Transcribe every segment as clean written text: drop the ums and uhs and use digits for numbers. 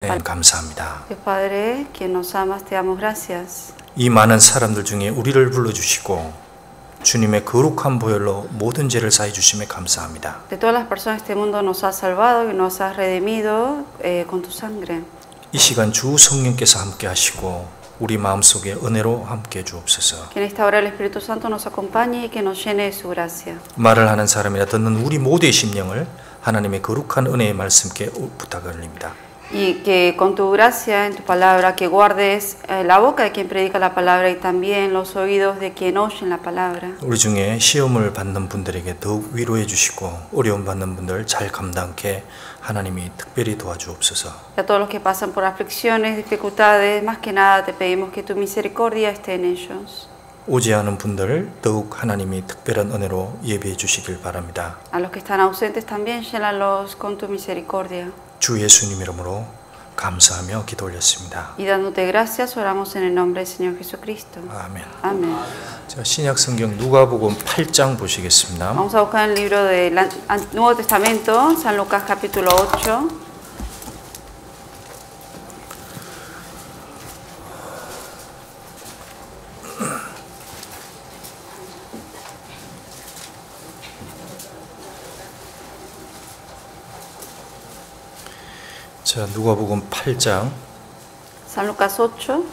네, 감사합니다. Padre, quien nos amas, te damos gracias. 이 많은 사람들 중에 우리를 불러주시고 주님의 거룩한 보혈로 모든 죄를 사해 주심에 감사합니다. De todas las personas de este mundo nos has salvado y nos has redimido con tu sangre. 이 시간 주 성령께서 함께 하시고 우리 마음속에 은혜로 함께 주옵소서. Que en esta hora el Espíritu Santo nos acompañe y que nos llene de su gracia. 말을 하는 사람이나 듣는 우리 모두의 심령을 하나님의 거룩한 은혜의 말씀께 부탁을 올립니다. Y que con tu gracia, en tu palabra, que guardes la boca de quien predica la palabra y también los oídos de quien oyen la palabra. 우리 중에 시험을 받는 분들에게 더욱 위로해 주시고 어려움 받는 분들 잘 감당케 하나님이 특별히 도와주옵소서. Y a todos los que pasan por aflicciones, dificultades, más que nada te pedimos que tu misericordia esté en ellos. 오지 않은 분들 더욱 하나님이 특별한 은혜로 예비해 주시길 바랍니다. A los que están ausentes también llénalos con tu misericordia. 주 예수님 이름으로 감사하며 기도 올렸습니다. Y dándote gracias, oramos en el nombre del Señor Jesucristo. 아멘. Amén. 자, 신약 성경 누가복음 8장 보시겠습니다. Vamos a buscar el libro del Nuevo Testamento, San Lucas capítulo 8. 자, 누가복음 8장 San Lucas 8.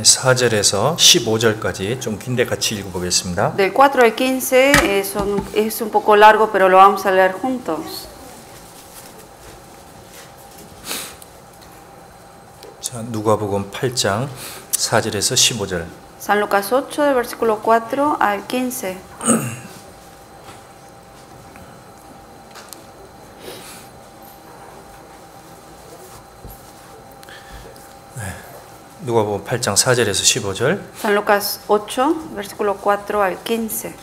4절에서 15절까지 좀 긴데 같이 읽어보겠습니다. Del 4 al 15 es un poco largo, pero lo vamos a leer juntos. 자, 누가복음 8장 4절에서 15절. San Lucas 8, del versículo 4 al 15. 누가복음 8장 4절에서 15절. San Lucas 8, versículo 4 al 15.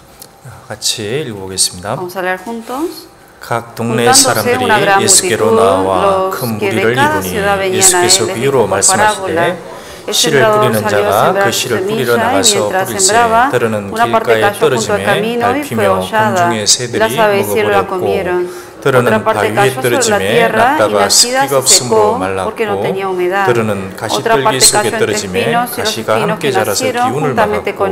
같이 읽어보겠습니다. Vamos a leer juntos. 각 동네 사람들이 예수께로 나와 큰 무리를 이루니 예수께서 비유로 말씀하시되 씨를 뿌리는 자가 그 씨를 뿌리러 나가서 뿌릴새 들으는 길가에 떨어지매 밟히며 공중의 새들이 먹어버렸고 들으는 바위 위에 떨어지매 났다가 습기가 없으므로 말랐고 들으는 가시떨기 속에 떨어지매 가시가 함께 자라서 기운을 막았고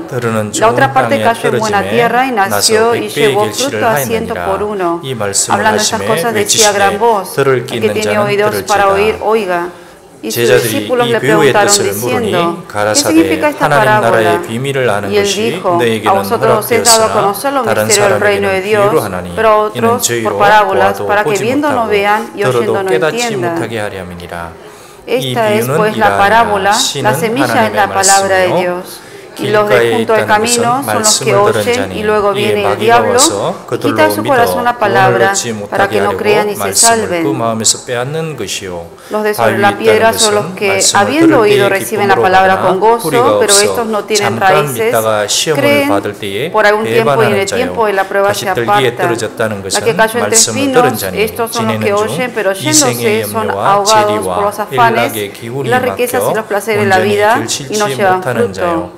들으는 좋은 땅에 떨어지매 나서 100배의 결실을 하였느니라. 이 말씀을 하시매 외치시되 들을 귀 있는 자는 들을지어다. 제자들이 이 배우의 뜻을 물으니 가라사대 하나님 나라의 비밀을 아는 것이 너에게는 허락되었으나 다른 사람에게는 비유로 하나니 이는 저희로 보아도 보지 못하고 들어도 깨닫지 못하게 하려 함이니라. 이 비유는 이러하니라. 씨는 하나님의 말씀이요 Y los de junto al camino son los que oyen y luego viene el diablo y quita de su corazón la palabra para que no crean y se salven. Los de sobre la piedra son los que habiendo oído reciben la palabra con gozo, pero estos no tienen raíces, creen por algún tiempo y en el tiempo de la prueba se apartan. La que cayó entre espinos, estos son los que oyen, pero yéndose son ahogados por los afanes y las riquezas y los placeres de la vida y no llevan fruto.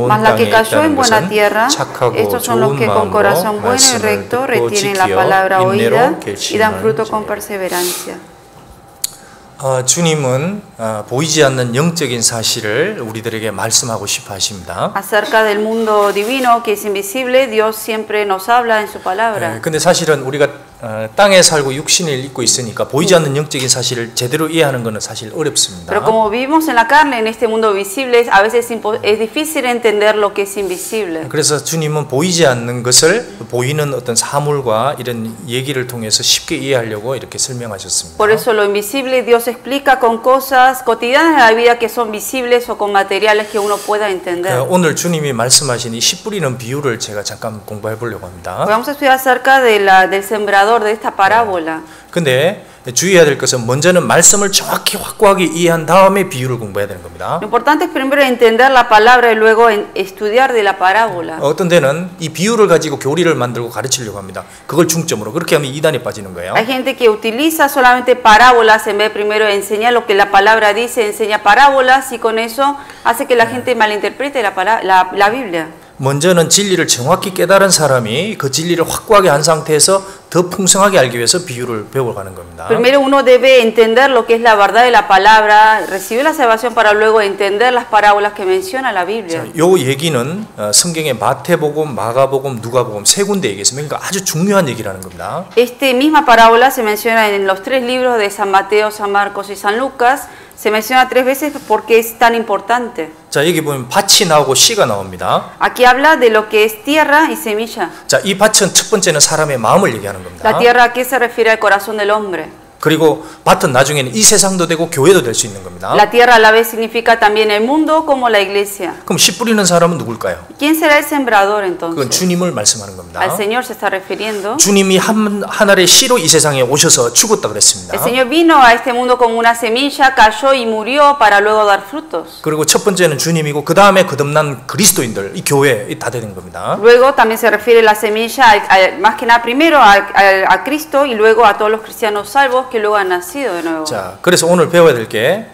Mas la que cayó en buena tierra, estos son los que con corazón bueno y recto retienen la palabra oída y dan fruto con perseverancia. 주님은 보이지 않는 영적인 사실을 우리들에게 말씀하고 싶어 하십니다. Acerca del mundo divino que es invisible, Dios siempre nos habla en su palabra. 근데 사실은 우리가 땅에 살고 육신을 입고 있으니까 보이지 않는 영적인 사실을 제대로 이해하는 것은 사실 어렵습니다. Pero como vivimos en la carne en este mundo visible, a veces es difícil entender lo que es invisible. 그래서 주님은 보이지 않는 것을 보이는 어떤 사물과 이런 얘기를 통해서 쉽게 이해하려고 이렇게 설명하셨습니다. Por eso lo invisible Dios explica con cosas cotidianas de la vida que son visibles o con materiales que uno pueda entender. 오늘 주님이 말씀하신 이 씨 뿌리는 비유를 제가 잠깐 공부해 보려고 합니다. Vamos a estudiar acerca del sembrador de esta parábola. 근데 주의해야 될 것은 먼저는 말씀을 정확히 확고하게 이해한 다음에 비유를 공부해야 되는 겁니다. Lo importante es primero entender la palabra y luego estudiar de la parábola. 어떤 데는 이 비유를 가지고 교리를 만들고 가르치려고 합니다. 그걸 중점으로. 그렇게 하면 이단에 빠지는 거예요. Hay gente que utiliza solamente parábolas en vez de primero enseñar lo que la palabra dice, enseña parábolas y con eso hace que la gente malinterprete la Biblia. 먼저는 진리를 정확히 깨달은 사람이 그 진리를 확고하게 한 상태에서 더 풍성하게 알기 위해서 비유를 배워가는 겁니다. Primero uno debe entender lo que es la verdad de la palabra, recibir la salvación para luego entender las parábolas que menciona la Biblia. 요 얘기는 성경의 마태복음, 마가복음, 누가복음 세 군데 얘기했습니다. 그러니까 아주 중요한 얘기라는 겁니다. Esta misma parábola se menciona en los tres libros de San Mateo, San Marcos y San Lucas. Se menciona 3 veces porque es tan importante. 자, 여기 보면 밭이 나오고 씨가 나옵니다. Aquí habla de lo que es tierra y semilla. 자, 이 밭은 첫 번째는 사람의 마음을 얘기하는 겁니다. La tierra aquí se refiere al corazón del hombre. 그리고 밭은 나중에는 이 세상도 되고 교회도 될 수 있는 겁니다. La tierra a la vez significa también el mundo como la iglesia. 그럼 씨 뿌리는 사람은 누굴까요? ¿Quién será el sembrador 그건 entonces? 주님을 말씀하는 겁니다. Al Señor se está refiriendo. 주님이 한 알의 씨로 이 세상에 오셔서 죽었다 그랬습니다. El Señor vino a este mundo como una semilla, cayó y murió para luego dar frutos. 그리고 첫 번째는 주님이고 그 다음에 거듭난 그리스도인들, 이 교회 다 되는 겁니다. Luego también se refiere la semilla, más que nada primero a Cristo y luego a todos los cristianos salvos que luego han nacido. 자, 그래서 오늘 배워야 될 게,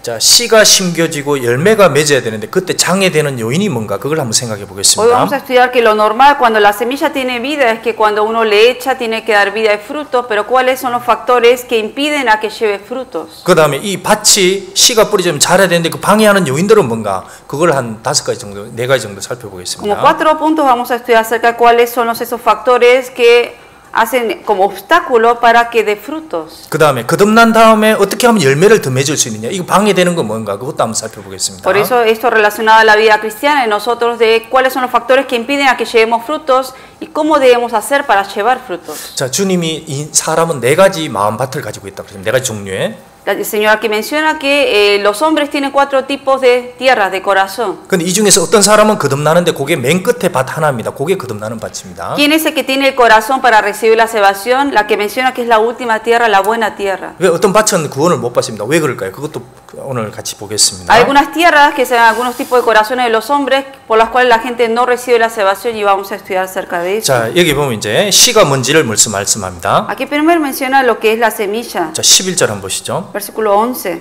자, 씨가 심겨지고 열매가 맺어야 되는데 그때 장애되는 요인이 뭔가 그걸 한번 생각해 Hoy 보겠습니다. vamos a estudiar que lo normal cuando la semilla tiene vida es que cuando uno le echa tiene que dar vida y frutos, pero ¿cuáles son los factores que impiden a que lleve frutos? 그 다음에 이 밭이 씨가 뿌려지면 자라야 되는데 그 방해하는 요인들은 뭔가 그걸 한 5가지 정도, 4가지 정도 Como 살펴보겠습니다. 4 puntos vamos a estudiar acerca de cuáles son esos factores que hacen como obstáculo para que dé frutos. 그 다음에 거듭난 다음에 어떻게 하면 열매를 더 맺을 수 있느냐, 이거 방해되는 건 뭔가 그것도 한번 살펴보겠습니다. Por eso esto relacionado a la vida cristiana en nosotros de cuáles son los factores que impiden a que llevemos frutos y cómo debemos hacer para llevar frutos. 자, 주님이 이 사람은 4가지 마음밭을 가지고 있다 그랬습니다. 4가지 종류의. El Señor aquí menciona que los hombres tienen 4 tipos de tierras, de corazón. 근데 이 중에서 어떤 사람은 거듭나는데 그게 맨 끝에 밭 하나입니다. 그게 거듭나는 밭입니다. ¿Quién es el que tiene el corazón para recibir la salvación? La que menciona que es la última tierra, la buena tierra. 왜 어떤 밭은 구원을 못 받습니다. 왜 그럴까요? 그것도 오늘 같이 보겠습니다. Hay algunas tierras que se dan algunos tipos de corazones de los hombres por las cuales la gente no recibe la salvación y vamos a estudiar acerca de eso. 자, 여기 보면 이제 씨가 뭔지를 말씀합니다. Aquí primero menciona lo que es la semilla. 자, 11절 한번 보시죠. Versículo 11.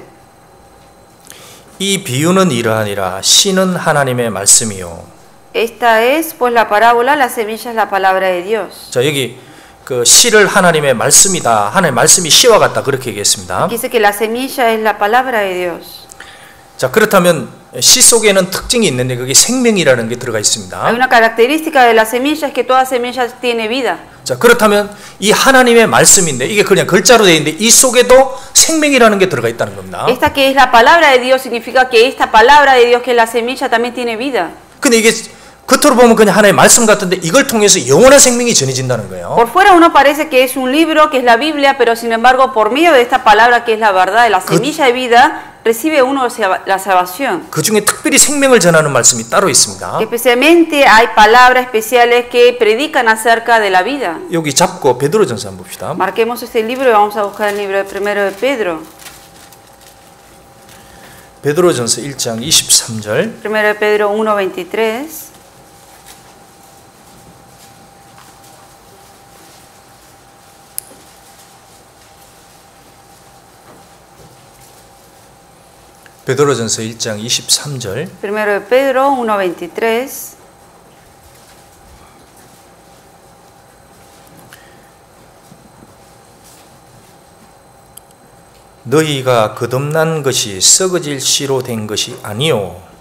이 비유는 이러하니라. 씨는 하나님의 말씀이요. Esta es pues la parábola, la semilla es la palabra de Dios. 자, 여기 그 씨를 하나님의 말씀이다. 하나님의 말씀이 씨와 같다. 그렇게 얘기했습니다. Dice que la semilla es la palabra de Dios. 자, 그렇다면 씨 속에는 특징이 있는데 그게 생명이라는 게 들어가 있습니다. Hay una característica de la semilla es que toda semilla tiene vida. 자, 그렇다면 이 하나님의 말씀인데 이게 그냥 글자로 되어 있는데 이 속에도 생명이라는 게 들어가 있다는 겁니다. Esta que es la palabra de Dios significa que esta palabra de Dios que es la semilla también tiene vida. 근데 이게 겉으로 보면 그냥 하나의 말씀 같은데 이걸 통해서 영원한 생명이 전해진다는 거예요. Por fuera uno parece que es un libro, que es la Biblia, pero sin embargo por medio de esta palabra que es la verdad, de la semilla de vida, recibe uno la salvación. 그 중에 특별히 생명을 전하는 말씀이 따로 있습니다. Especialmente hay palabras especiales que predican acerca de la vida. 여기 잡고 베드로전서 한번 봅시다. Marquemos este libro y vamos a buscar el libro de primero de Pedro. 베드로전서 1장 23절. Primero de Pedro 1:23. 베드로전서 1장 23절. Primero de Pedro 1:23. 너희가 거듭난 것이 썩어질 씨로 된 것이 아니요.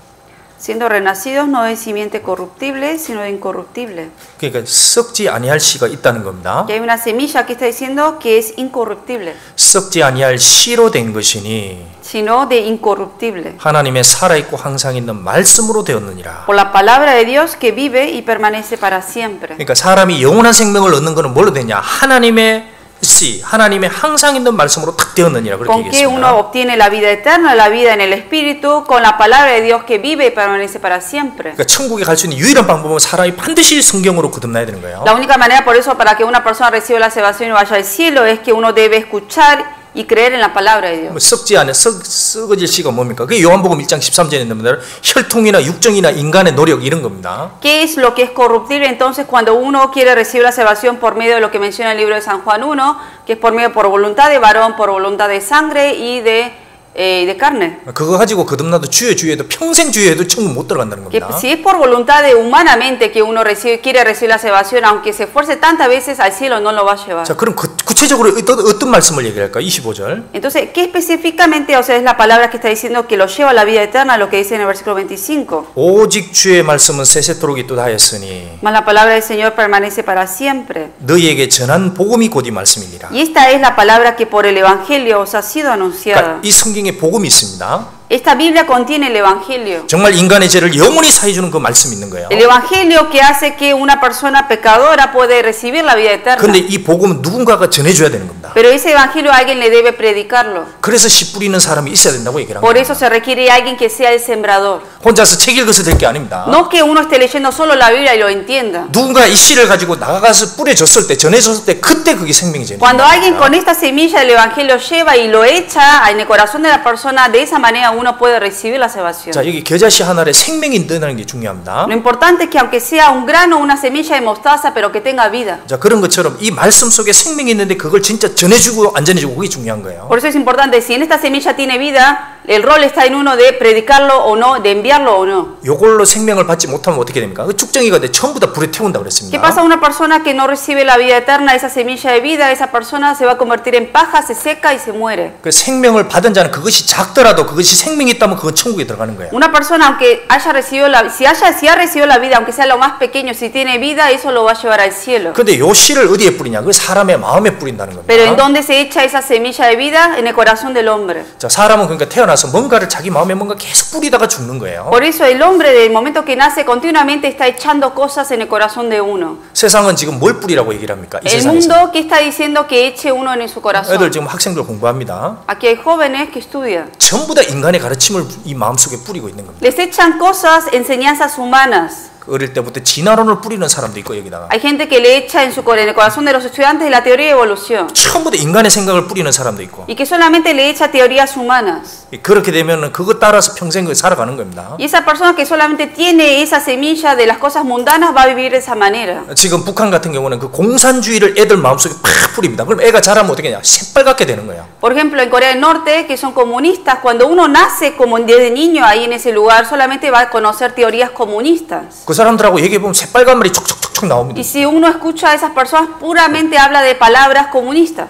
Siendo renacidos no de simiente corruptible, sino de incorruptible. 그러니까 썩지 아니할 씨가 있다는 겁니다. Que hay una semilla que está diciendo que es incorruptible. 썩지 아니할 씨로 된 것이니 Sino de incorruptible. 하나님의 살아있고 항상 있는 말씀으로 되었느니라. Por la palabra de Dios que vive y permanece para siempre. 그러니까 사람이 영원한 생명을 얻는 것은 뭘로 되냐? 하나님의 씨, 하나님의 항상 있는 말씀으로 탁 되었느니라 그렇게 Con que uno 얘기했습니다. obtiene la vida eterna, la vida en el Espíritu, con la palabra de Dios que vive y permanece para siempre. 그러니까 천국에 갈 수 있는 유일한 방법은 사람이 반드시 성경으로 거듭나야 되는 거예요. La única manera por eso para que una persona reciba la salvación y vaya al cielo es que uno debe escuchar y creer en la palabra de Dios. 썩지 않은 썩어질 씨가 뭡니까? 그게 요한복음 1장 13절에 있는 혈통이나 육정이나 인간의 노력 이런 겁니다. ¿Qué es lo que es corruptible entonces cuando uno quiere recibir la salvación por medio de lo que menciona el libro de San Juan 1, que es por medio por voluntad de varón, por voluntad de sangre y de de carne. 그거 가지고 거듭나도 주여도 평생 주여도 천국 못 들어간다는 Que 겁니다. si es por voluntad de humanamente que uno quiere recibir la salvación, aunque se esfuerce tantas veces al cielo, no lo va a llevar. 자, 그럼 구체적으로 어떤 말씀을 얘기할까? 25절. Entonces, ¿qué específicamente, o sea, es la palabra que está diciendo que lo lleva a la vida eterna, lo que dice en el versículo 25? 오직 주의 말씀은 세세토록 있도다 하였으니 Mas la palabra del Señor permanece para siempre. 너희에게 전한 복음이 곧 이 말씀이니라. Y esta es la palabra que por el Evangelio os ha sido anunciada. 그러니까 이 성경에 복음이 있습니다. Esta Biblia contiene el Evangelio. 정말 인간의 죄를 영원히 사해주는 그 말씀이 있는 거예요. El Evangelio que hace que una persona pecadora puede recibir la vida eterna. 그런데 이 복음은 누군가가 전해줘야 되는 겁니다. Pero ese Evangelio alguien le debe predicarlo. 그래서 씨 뿌리는 사람이 있어야 된다고 얘기를 Por 합니다. eso se requiere alguien que sea el sembrador. 혼자서 책 읽어서 될 게 아닙니다. No que uno esté leyendo solo la Biblia y lo entienda. 누군가 이 씨를 가지고 나가서 뿌려줬을 때, 전해줬을 때 그때 그게 생명이 되는 Cuando alguien 겁니다. con esta semilla del Evangelio lleva y lo echa en el corazón de la persona, de esa manera uno puede recibir la salvación. 자, 여기 겨자씨 하나에 생명이 있다는 게 중요합니다. Lo importante es que aunque sea un grano o una semilla de mostaza, pero que tenga vida. 자, 그런 것처럼 이 말씀 속에 생명이 있는데 그걸 진짜 전해주고 안 전해주고 그게 중요한 거예요. Por eso es importante, si en esta semilla tiene vida, el rol está en uno de predicarlo o no, de enviarlo o no. 요걸로 생명을 받지 못하면 어떻게 됩니까? 그 축정이가 돼 전부 다 불에 태운다 그랬습니다. ¿Qué pasa a una persona que no recibe la vida eterna, esa semilla de vida? Esa persona se va a convertir en paja, se seca y se muere. 그 생명을 받은 자는 그것이 작더라도 그것이 생명이 있다면 그건 천국에 들어가는 거예요. Una persona, aunque haya recibido si ha recibido la vida, aunque sea lo más pequeño, si tiene vida, eso lo va a llevar al cielo. 근데 요 씨를 어디에 뿌리냐? 그 사람의 마음에 뿌린다는 겁니다. Pero ¿en dónde se echa esa semilla de vida? En el corazón del hombre. 자, 사람은 그러니까 태어나서 뭔가를 자기 마음에 뭔가 계속 뿌리다가 죽는 거예요. Por eso el hombre, del momento que nace, continuamente está echando cosas en el corazón de uno. 세상은 지금 뭘 뿌리라고 얘기를 합니까? 이 El 세상에서. mundo, ¿qué está diciendo que eche uno en su corazón? 애들 지금 학생들 공부합니다. Aquí hay jóvenes que estudian. 전부 다 인간의 가르침을 이 마음속에 뿌리고 있는 겁니다. Les echan cosas, enseñanzas humanas. 어릴 때부터 진화론을 뿌리는 사람도 있고 여기다가 Hay gente que le echa en el corazón de los estudiantes la teoría de evolución. 처음부터 인간의 생각을 뿌리는 사람도 있고 Y que solamente le echa teorías humanas. 그렇게 되면 그것 따라서 평생 살아가는 겁니다. Y esa persona que solamente tiene esa semilla de las cosas mundanas va a vivir de esa manera. 지금 북한 같은 경우는 그 공산주의를 애들 마음속에 팍 뿌립니다. 그럼 애가 자라면 어떻게 되냐? 새빨갛게 되는 거예요. Por ejemplo, en Corea del Norte, que son comunistas, cuando uno nace como desde niño ahí en ese lugar, solamente va a conocer teorías comunistas. 그 사람들하고 얘기해 보면 새빨간 말이 촉촉촉촉 나옵니다. Y si uno escucha a esas personas, puramente habla de palabras comunistas.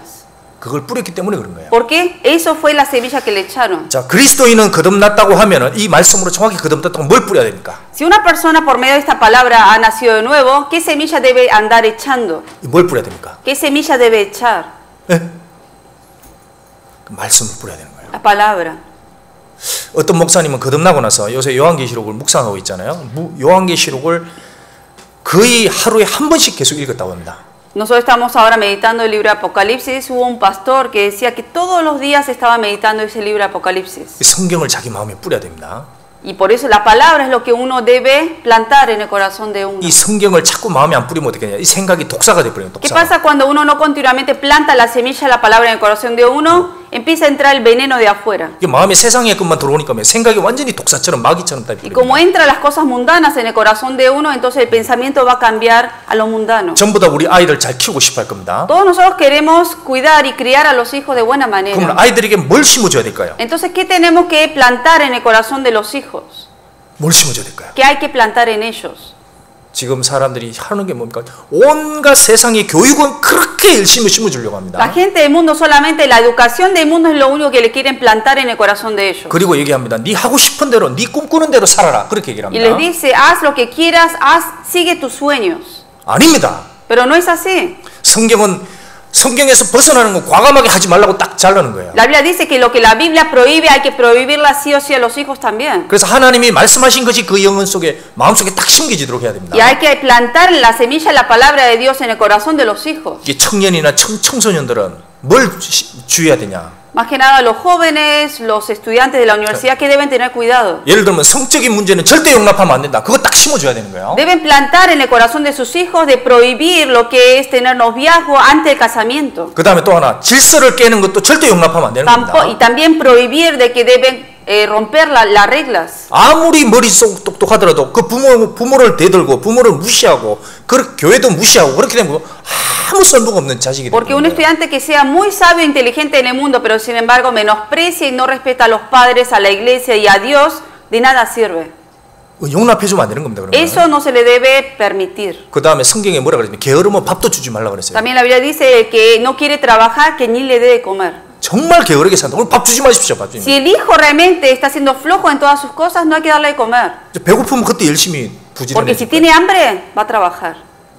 그걸 뿌렸기 때문에 그런 거예요. ¿Por qué? Eso fue la semilla que le echaron. 자, 그리스도인은 거듭났다고 하면은 이 말씀으로 정확히 거듭났다고 뭘 뿌려야 됩니까? Si una persona por medio de esta palabra ha nacido de nuevo, ¿qué semilla debe andar echando? 뭘 뿌려야 됩니까? ¿Qué semilla debe echar? 예? 그 말씀을 뿌려야 되는 거예요. La palabra. 어떤 목사님은 거듭나고 나서 요새 요한계시록을 묵상하고 있잖아요. 요한계시록을 거의 하루에 한 번씩 계속 읽었다고 합니다. Nosotros estamos ahora meditando el libro de Apocalipsis. Hubo un pastor que decía que todos los días estaba meditando ese libro de Apocalipsis. 성경을 자기 마음에 뿌려야 됩니다. Y por eso la palabra es lo que uno debe plantar en el corazón de uno. 이 성경을 자꾸 마음에 안 뿌리면 어떻게 되냐? 이 생각이 독사가 돼 버려요. ¿Qué 독사. pasa cuando uno no continuamente planta la semilla de la palabra en el corazón de uno? Empieza a entrar el veneno de afuera. 이게 마음에 세상의 것만 들어오니까 생각이 완전히 독사처럼 마귀처럼 다 Y como entran las cosas mundanas en el corazón de uno, entonces el pensamiento va a cambiar a lo mundano. 전부 다 우리 아이들 잘 키우고 싶어 할 겁니다. Todos nosotros queremos cuidar y criar a los hijos de buena 그럼 manera. 아이들에게 뭘 심어줘야 될까요? Entonces, ¿qué tenemos que plantar en el corazón de los hijos? 뭘 심어줘야 될까요? ¿Qué hay que plantar en ellos? 지금 사람들이 하는 게 뭡니까? 온갖 세상의 교육은 그렇게 열심히 심어주려고 합니다. La gente del mundo, solamente la educación del mundo es lo único que le quieren plantar en el corazón de ellos. 그리고 얘기합니다. 네 하고 싶은 대로, 네 꿈꾸는 대로 살아라. 그렇게 얘기를 Y 합니다. les dice, haz lo que quieras, sigue tus sueños. 아닙니다. Pero no es así. 성경에서 벗어나는 거 과감하게 하지 말라고 딱 잘라는 거예요. La Biblia dice que lo que la Biblia prohíbe hay que prohibirla sí o sí a los hijos también. 그래서 하나님이 말씀하신 것이 그 영혼 속에, 마음속에 딱 심겨지도록 해야 됩니다. Y hay que plantar la semilla de la palabra de Dios en el corazón de los hijos. 이게 청년이나 청소년들은 뭘 주의해야 되냐? Más que nada los jóvenes, los estudiantes de la universidad que deben tener cuidado. 예를 들면 성적인 문제는 절대 용납하면 안 된다. 그거 딱 심어줘야 되는 거예요. Deben plantar en el corazón de sus hijos de prohibir lo que es tener noviazgo antes del casamiento. 그 다음에 또 하나, 질서를 깨는 것도 절대 용납하면 안 되는 겁니다. Y también prohibir de que deben romper las reglas. 아무리 머릿속 똑똑하더라도 그 부모를 대들고 부모를 무시하고 그 교회도 무시하고 그렇게 되면 아무 쓸모가 없는 자식이 되는 Porque un 거예요. estudiante que sea muy sabio e inteligente en el mundo, pero sin embargo menosprecia y no respeta a los padres, a la iglesia y a Dios, de nada sirve. 용납해주면 안 되는 겁니다. 그러면. Eso no se le debe permitir. 그 다음에 성경에 뭐라 그랬냐면 게으르면 밥도 주지 말라 그랬어요. También la Biblia dice que no quiere trabajar, que ni le dé de comer. 정말 게으르게 산다. 오늘 밥 주지 마십시오. 밥 주지. Si el hijo realmente está siendo flojo en todas sus cosas, no hay que darle de comer. 배고프면 그때 열심히 Porque si 부지런해. tiene hambre, va a trabajar.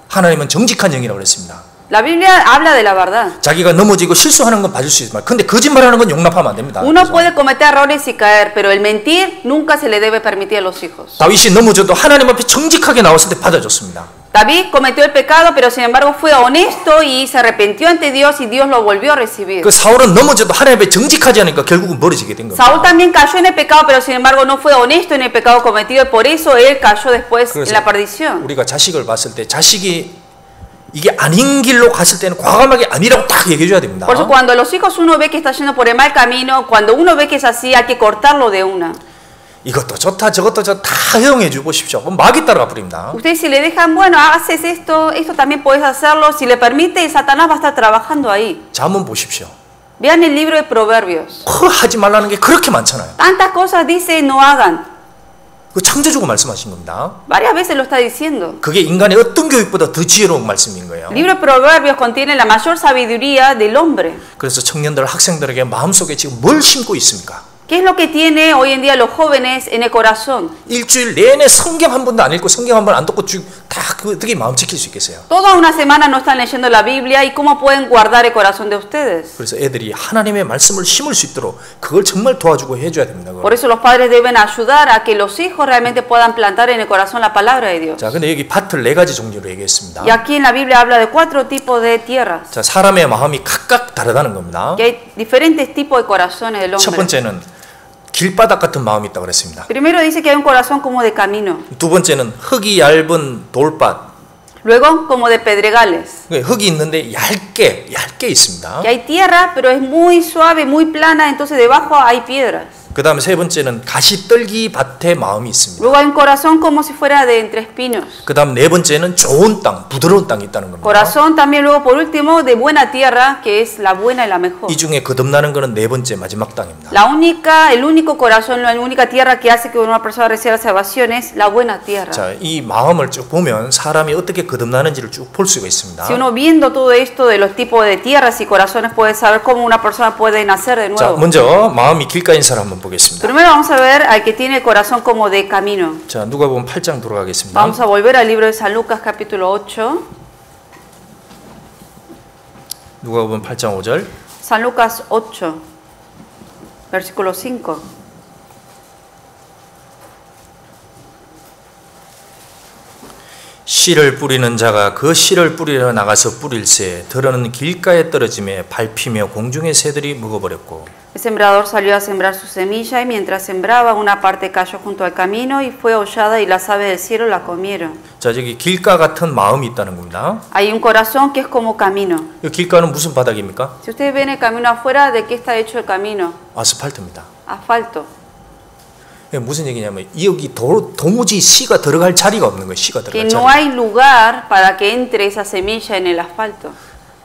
하나님은 정직한 영이라고 그랬습니다. La Biblia habla de la verdad. 자기가 넘어지고 실수하는 건 봐줄 수 있지만 근데 거짓말하는 건 용납하면 안 됩니다. Uno puede cometer errores y caer, pero el mentir nunca se le debe permitir a los hijos. 다윗이 넘어져도 하나님 앞에 정직하게 나왔을 때 받아줬습니다. David cometió el pecado, pero sin embargo fue honesto y se arrepintió ante Dios y Dios lo volvió a recibir. 그 사울은 넘어져도 하나님 앞에 정직하지 않으니까 결국은 멀어지게 된 겁니다. Saúl también cayó en el pecado, pero sin embargo no fue honesto en el pecado cometido y por eso él cayó después en la perdición. 우리가 자식을 봤을 때 자식이 이게 아닌 길로 갔을 때는 과감하게 아니라고 딱 얘기해 줘야 됩니다. Por eso cuando los hijos uno ve que está yendo por el mal camino, cuando uno ve que es así, hay que cortarlo de una. 이것도 좋다 저것도 좋다 다 허용해 주고 싶죠. 그럼 마귀 따라가 버립니다. Ustedes si le dejan, bueno, haces esto, esto también puedes hacerlo, si le permite, Satanás va a estar trabajando ahí. 잠언 보십시오. Vean el libro de Proverbios. 하지 말라는 게 그렇게 많잖아요. Tantas cosas dice no hagan. 그 창조주가 말씀하신 겁니다. Varias veces lo está diciendo. 그게 인간의 어떤 교육보다 더 지혜로운 말씀인 거예요. El libro de Proverbios contiene la mayor sabiduría del hombre. 그래서 청년들 학생들에게 마음속에 지금 뭘 심고 있습니까? ¿Qué es lo que tiene hoy en día los jóvenes en el corazón? 일주일 내내 성경 한 번도 안 읽고 성경 한 번 안 듣고 다 어떻게 마음 지킬 수 있겠어요? Toda una semana no están leyendo la Biblia y cómo pueden guardar el corazón de ustedes. 그래서 애들이 하나님의 말씀을 심을 수 있도록 그걸 정말 도와주고 해줘야 됩니다. 그걸. Por eso los padres deben ayudar a que los hijos realmente puedan plantar en el corazón la palabra de Dios. 자, 근데 여기 밭을 네 가지 종류로 얘기했습니다. Y aquí en la Biblia habla de 4 tipos de tierras. 자, 사람의 마음이 각각 다르다는 겁니다. Que hay diferentes tipos de corazones del 첫 hombre. 번째는 길바닥 같은 마음이 있다고 그랬습니다. Primero dice que hay un corazón como de camino. 두 번째는 흙이 얇은 돌밭. Luego como de pedregales. 흙이 있는데 얇게 있습니다. Que hay tierra, pero es muy suave, muy plana, entonces debajo hay piedras. 그 다음에 세 번째는 가시떨기 밭의 마음이 있습니다. Luego hay un corazón como si fuera de entre espinos. 그 다음 네 번째는 좋은 땅, 부드러운 땅이 있다는 겁니다. Corazón también luego por último de buena tierra, que es la buena y la mejor. 이 중에 거듭나는 것은 네 번째 마지막 땅입니다. El único corazón, la única tierra que hace que una persona reciba salvación es la buena tierra. 자, 이 마음을 쭉 보면 사람이 어떻게 거듭나는지를 쭉 볼 수가 있습니다. Si uno viendo todo esto de los tipos de tierras y corazones puede saber cómo una persona puede nacer de 자, nuevo. 먼저 마음이 길가인 사람 한번 보겠습니다. Primero vamos a ver al que tiene el corazón como de camino. 자, 누가복음 8장 돌아가겠습니다. Vamos a volver al libro de San Lucas capítulo 8. 누가복음 8장 5절. San Lucas 8, versículo 5. 씨를 뿌리는 자가 그 씨를 뿌리러 나가서 뿌릴새 들어는 길가에 떨어짐에 밟히며 공중의 새들이 먹어버렸고. El sembrador salió a sembrar su semilla y mientras sembraba una parte cayó junto al camino y fue hollada y las aves del cielo la comieron. 자, 저기 길가 같은 마음이 있다는 겁니다. Hay un corazón que es como camino. 이 길가는 무슨 바닥입니까? Si ustedes ven el camino afuera, ¿de qué está hecho el camino? 아스팔트입니다. Asfalto. 무슨 얘기냐면 여기 도무지 씨가 들어갈 자리가 없는 거예요. 씨가 Que 들어갈 no 자리. hay lugar para que entre esa semilla en el asfalto.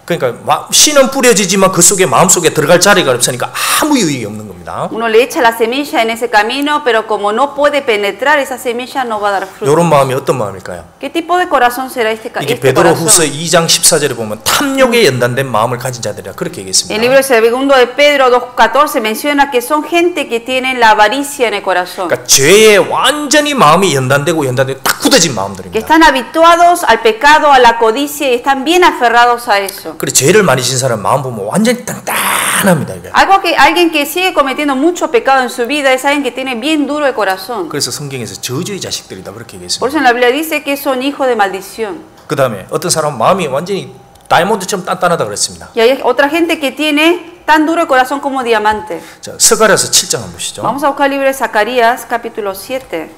그러니까 씨는 뿌려지지만 그 속에 마음속에 들어갈 자리가 없으니까 아무 유익이 없는 겁니다. Uno le echa la semilla en ese camino, pero como no puede penetrar esa semilla, no va a dar fruto. 이런 마음이 어떤 마음일까요? ¿Qué tipo de corazón será este 이게 베드로후서 2장 14절에 보면 탐욕에 연단된 마음을 가진 자들이라 그렇게 El 얘기했습니다. libro segundo de Pedro 2:14 menciona que son gente que tienen la avaricia en el corazón. 그러니까 죄에 완전히 마음이 연단되고 딱 굳어진 Que 마음들입니다. están habituados al pecado, a la codicia y están bien aferrados a eso. 그래 죄를 많이 진 사람 마음 보면 완전히 단단합니다. 이게. Alguien que sigue cometiendo mucho pecado en su vida es alguien que tiene bien duro el corazón. 그래서 성경에서 저주의 자식들이다 그렇게 Por 얘기했습니다. eso en la Biblia dice que son hijos de maldición. 그 다음에 어떤 사람은 마음이 완전히 다이아몬드처럼 단단하다 그랬습니다. Y hay otra gente que tiene tan duro el corazón como diamante. 자, 스가랴서 7장 한번 보시죠. Vamos a buscar el libro de Zacarías capítulo 7.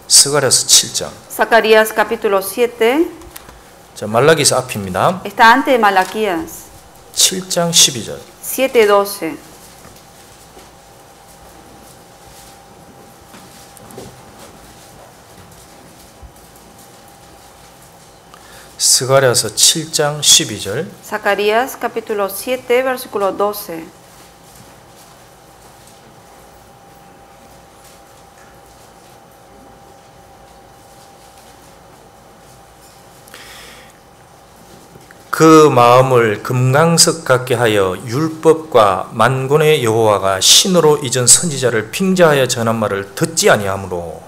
스가랴서 7장. Zacarías capítulo 7 자, 말라기서 앞입니다. está antes de Malaquías. 7장 12절. 7:12. 스가랴서 7장 12절. Zacarías capítulo 7 versículo 12. 그 마음을 금강석 같게 하여 율법과 만군의 여호와가 신으로 이전 선지자를 빙자하여 전한 말을 듣지 아니하므로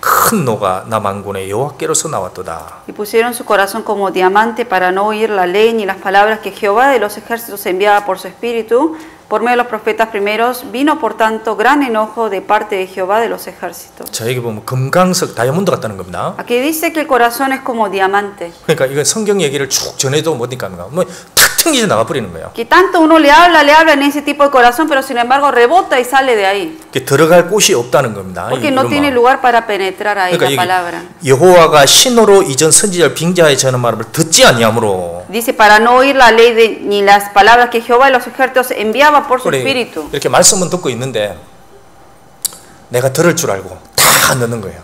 큰 노가 나 만군의 여호와께로서 나왔도다. Y pusieron su corazón como diamante para no oír la ley ni las palabras que Jehová de los ejércitos enviaba por su espíritu. Por medio de los profetas primeros vino por tanto gran enojo de parte de Jehová de los ejércitos. 자, 여기 보면 금강석 다이아몬드 같다는 겁니다. Aquí dice que el corazón es como diamante. 그러니까 이거 성경 얘기를 쭉 전해도 뭐니까 탁 튕기져 나가 버리는 거예요. Que tanto uno le habla en ese tipo de corazón, pero sin embargo rebota y sale de ahí. 들어갈 곳이 없다는 겁니다. Porque no tiene lugar para penetrar ahí la palabra. 여호와가 신으로 이전 선지자를 빙자하여 전한 말을 듣지 아니하므로. Dice para no oír la ley ni las palabras que Jehová de los ejércitos enviaba por su espíritu. 이렇게 말씀은 듣고 있는데 내가 들을 줄 알고 다 넣는 거예요.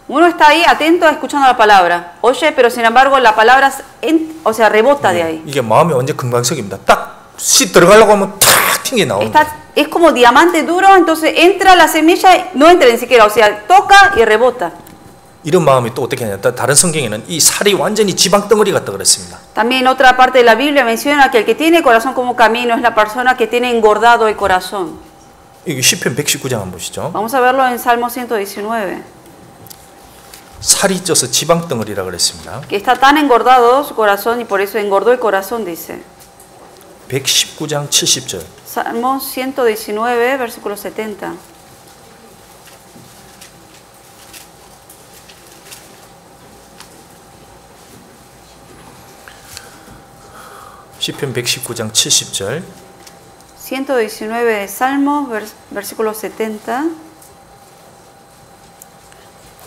Uno está ahí atento escuchando la palabra, oye, pero sin embargo la palabra, o sea, rebota de ahí. 이게 마음이 완전 금강석입니다. 딱 씨 들어가려고 하면 탁 튕겨 나오는 거예요. Es como diamante duro, entonces entra la semilla, no entra ni siquiera, o sea, toca y rebota. 이런 마음이 또 어떻게 하냐? 다른 성경에는 이 살이 완전히 지방 덩어리 같다 그랬습니다. También otra parte de la Biblia menciona que el que tiene corazón como camino es la persona que tiene engordado el corazón. 이게 시편 119장 한번 보시죠. Vamos a verlo en Salmo 119. 살이 쪄서 지방 덩어리라 그랬습니다. Que está tan engordado su corazón y por eso engordó el corazón, dice. 119장 70절. Salmo 119, versículo 70. 시편 119장 70절. 119 Salmo, versículo 70.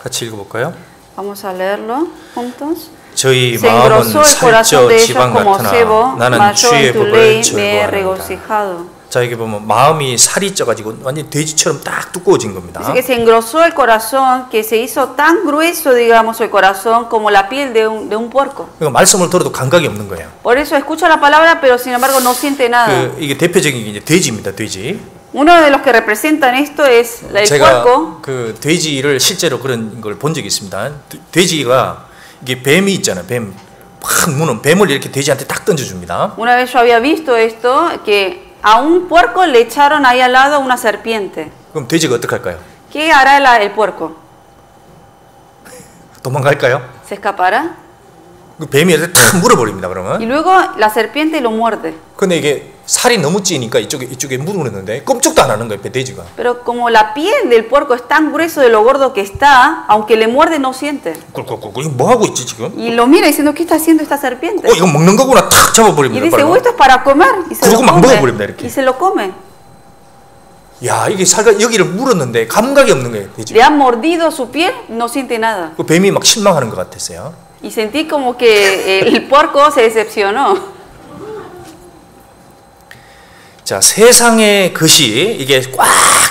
같이 읽어볼까요? Vamos a leerlo juntos. 저희 마음은 살쪄 지방 같으나 나는 주의 법을 즐거워하노라. 자, 여기 보면 마음이 살이 쪄가지고 완전 돼지처럼 딱 두꺼워진 겁니다. Dice que se engrosó el corazón, que se hizo tan grueso, digamos, el corazón como la piel de un puerco. 그러니까 말씀을 들어도 감각이 없는 거예요. Por eso escucha la palabra, pero sin embargo no siente nada. 이게 대표적인 게 이제 돼지입니다, 돼지. Uno de los que representan esto es el 제가 puerco. 그 돼지를 실제로 그런 걸 본 적이 있습니다. 돼지가 이게 뱀이 있잖아요, 뱀. 확 무는 뱀을 이렇게 돼지한테 딱 던져줍니다. Una vez yo había visto esto, que a un puerco le echaron ahí al lado una serpiente. 그럼 돼지가 어떻게 할까요? ¿Qué hará el puerco? 도망갈까요? ¿Se escapará? 그 뱀이 이렇게 탁 물어버립니다, 그러면. Y luego la serpiente lo muerde. 근데 이게 살이 너무 찌니까 이쪽에 물었는데 꼼짝도 안 하는 거예요, 돼지가. Pero como la piel del puerco es tan grueso de lo gordo que está, aunque le muerde no siente. 꿀꿀꿀 이거 뭐 하고 있지 지금? Y lo mira diciendo, ¿qué está haciendo esta serpiente? 이거 먹는 거구나 탁 Y 잡아버립니다. dice, esto es para comer. Y se lo 막 come. 먹어버립니다, 이렇게. Y se lo come. 야, 이게 살가 여기를 물었는데 감각이 없는 거예요, 돼지. Le han mordido su piel, no siente nada. 그 뱀이 막 실망하는 것 같았어요. Y sentí como que el puerco se decepcionó. 자, 세상의 것이 이게 꽉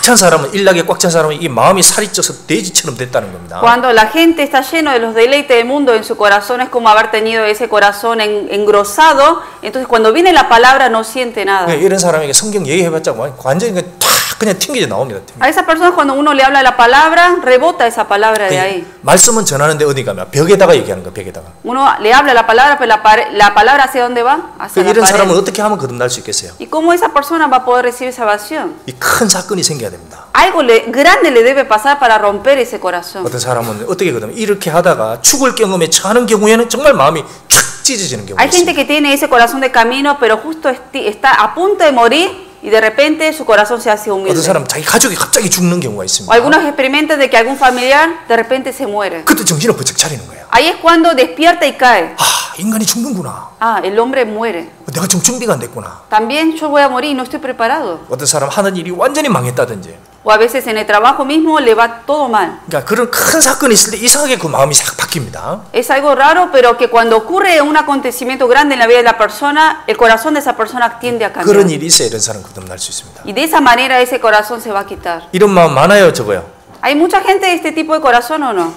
찬 사람은 일락에 꽉 찬 사람은 이 마음이 살이 쪄서 돼지처럼 됐다는 겁니다. Cuando la gente está lleno de los deleites del mundo en su corazón es como haber tenido ese corazón engrosado. Entonces cuando viene la palabra no siente nada. 이런 사람에게 성경 얘기해봤자 완전히 그냥 튕겨져 나옵니다. A esas personas cuando uno le habla la palabra rebota esa palabra de ahí. 말씀은 전하는데 어디 가면 벽에다가 얘기하는 거 벽에다가. Uno le habla la palabra, pero la palabra hacia dónde va? Hacia la 이런 pared. 사람은 어떻게 하면 거듭날 수 있겠어요? ¿Y cómo esa persona va a poder recibir salvación? 이 큰 사건이 생겨야 됩니다. Algo grande le debe pasar para romper ese corazón. 어떤 사람은 어떻게 거듭나 이렇게 하다가 죽을 경험에 처하는 경우에는 정말 마음이 촥 찢어지는 경우가 Hay gente 있습니다. que tiene ese corazón de camino, pero justo está a punto de morir y de repente su corazón se hace humilde. 어떤 사람 자기 가족이 갑자기 죽는 경우가 O 있습니다. algunos experimentan de que algún familiar de repente se muere. 그때 정신을 번쩍 차리는 거예요. Ahí es cuando despierta y cae. 아, 인간이 죽는구나. Ah, el hombre muere. 내가 좀 준비가 안 됐구나. También yo voy a morir y no estoy preparado. 어떤 사람 하는 일이 완전히 망했다든지. O a veces en el trabajo mismo le va todo mal. 그러니까 그런 큰 사건이 있을 때 이상하게 그 마음이 싹 바뀝니다. Es algo raro, pero que cuando ocurre un acontecimiento grande en la vida de la persona, el corazón de esa persona tiende a cambiar. 그런 일이 있어야 이런 사람 거듭날 수 있습니다. Y de esa manera ese corazón se va a quitar. 이런 마음 많아요, 적어요? ¿Hay mucha gente de este tipo de corazón o no?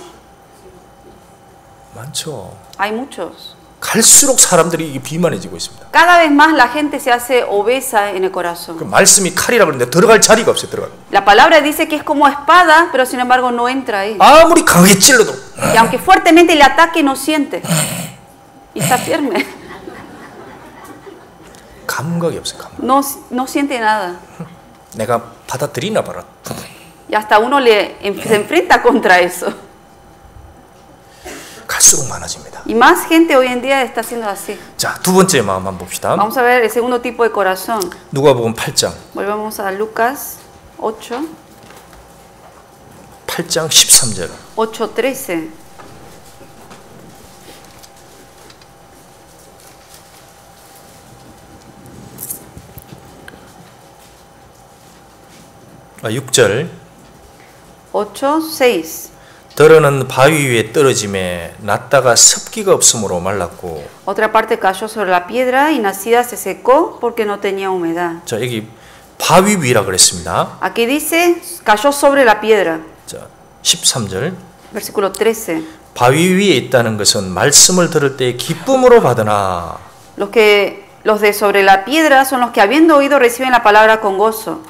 많죠. Hay muchos. 갈수록 사람들이 이게 비만해지고 있습니다. Cada vez más la gente se hace obesa en el corazón. 그 말씀이 칼이라 그러는데 들어갈 자리가 없어요. 들어갈. La palabra dice que es como espada, pero sin embargo no entra ahí. 아무리 강하게 찔러도 Y aunque fuertemente le ataque, no siente. Y está firme. 감각이 없어요. 감각. No siente nada. 내가 받아들이나 봐라. Y hasta uno se enfrenta contra eso. 갈수록 많아집니다. Y más gente hoy en día está haciendo así. 자, 두 번째 마음 한번 봅시다. Vamos a ver el segundo tipo de corazón. 누가복음 8장. Volvamos a Lucas 8. 8장 13절. 8:13. 아, 6절. 8:6. 더러는 바위 위에 떨어짐에 났다가 습기가 없으므로 말랐고. Otra parte cayó sobre la piedra y nacida se secó porque no tenía humedad. 자, 여기 바위 위라 그랬습니다. Aquí dice cayó sobre la piedra. 자, 13절. Versículo 13. 바위 위에 있다는 것은 말씀을 들을 때 기쁨으로 받으나. Los de sobre la piedra son los que habiendo oído reciben la palabra con gozo.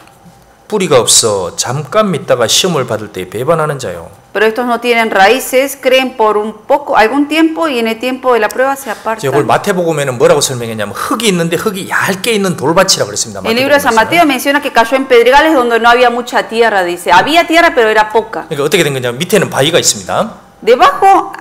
뿌리가 없어 잠깐 믿다가 시험을 받을 때 배반하는 자요. Pero estos no tienen raíces, creen por un poco, algún tiempo y en el tiempo de la prueba se apartan. 이걸 마태복음에는 뭐라고 설명했냐면 흙이 있는데 흙이 얇게 있는 돌밭이라고 그랬습니다. El libro de San Mateo menciona que cayó en pedregales donde no había mucha tierra, dice. Había tierra pero era poca. 그러니까 어떻게 된 거냐면 밑에는 바위가 있습니다. Debajo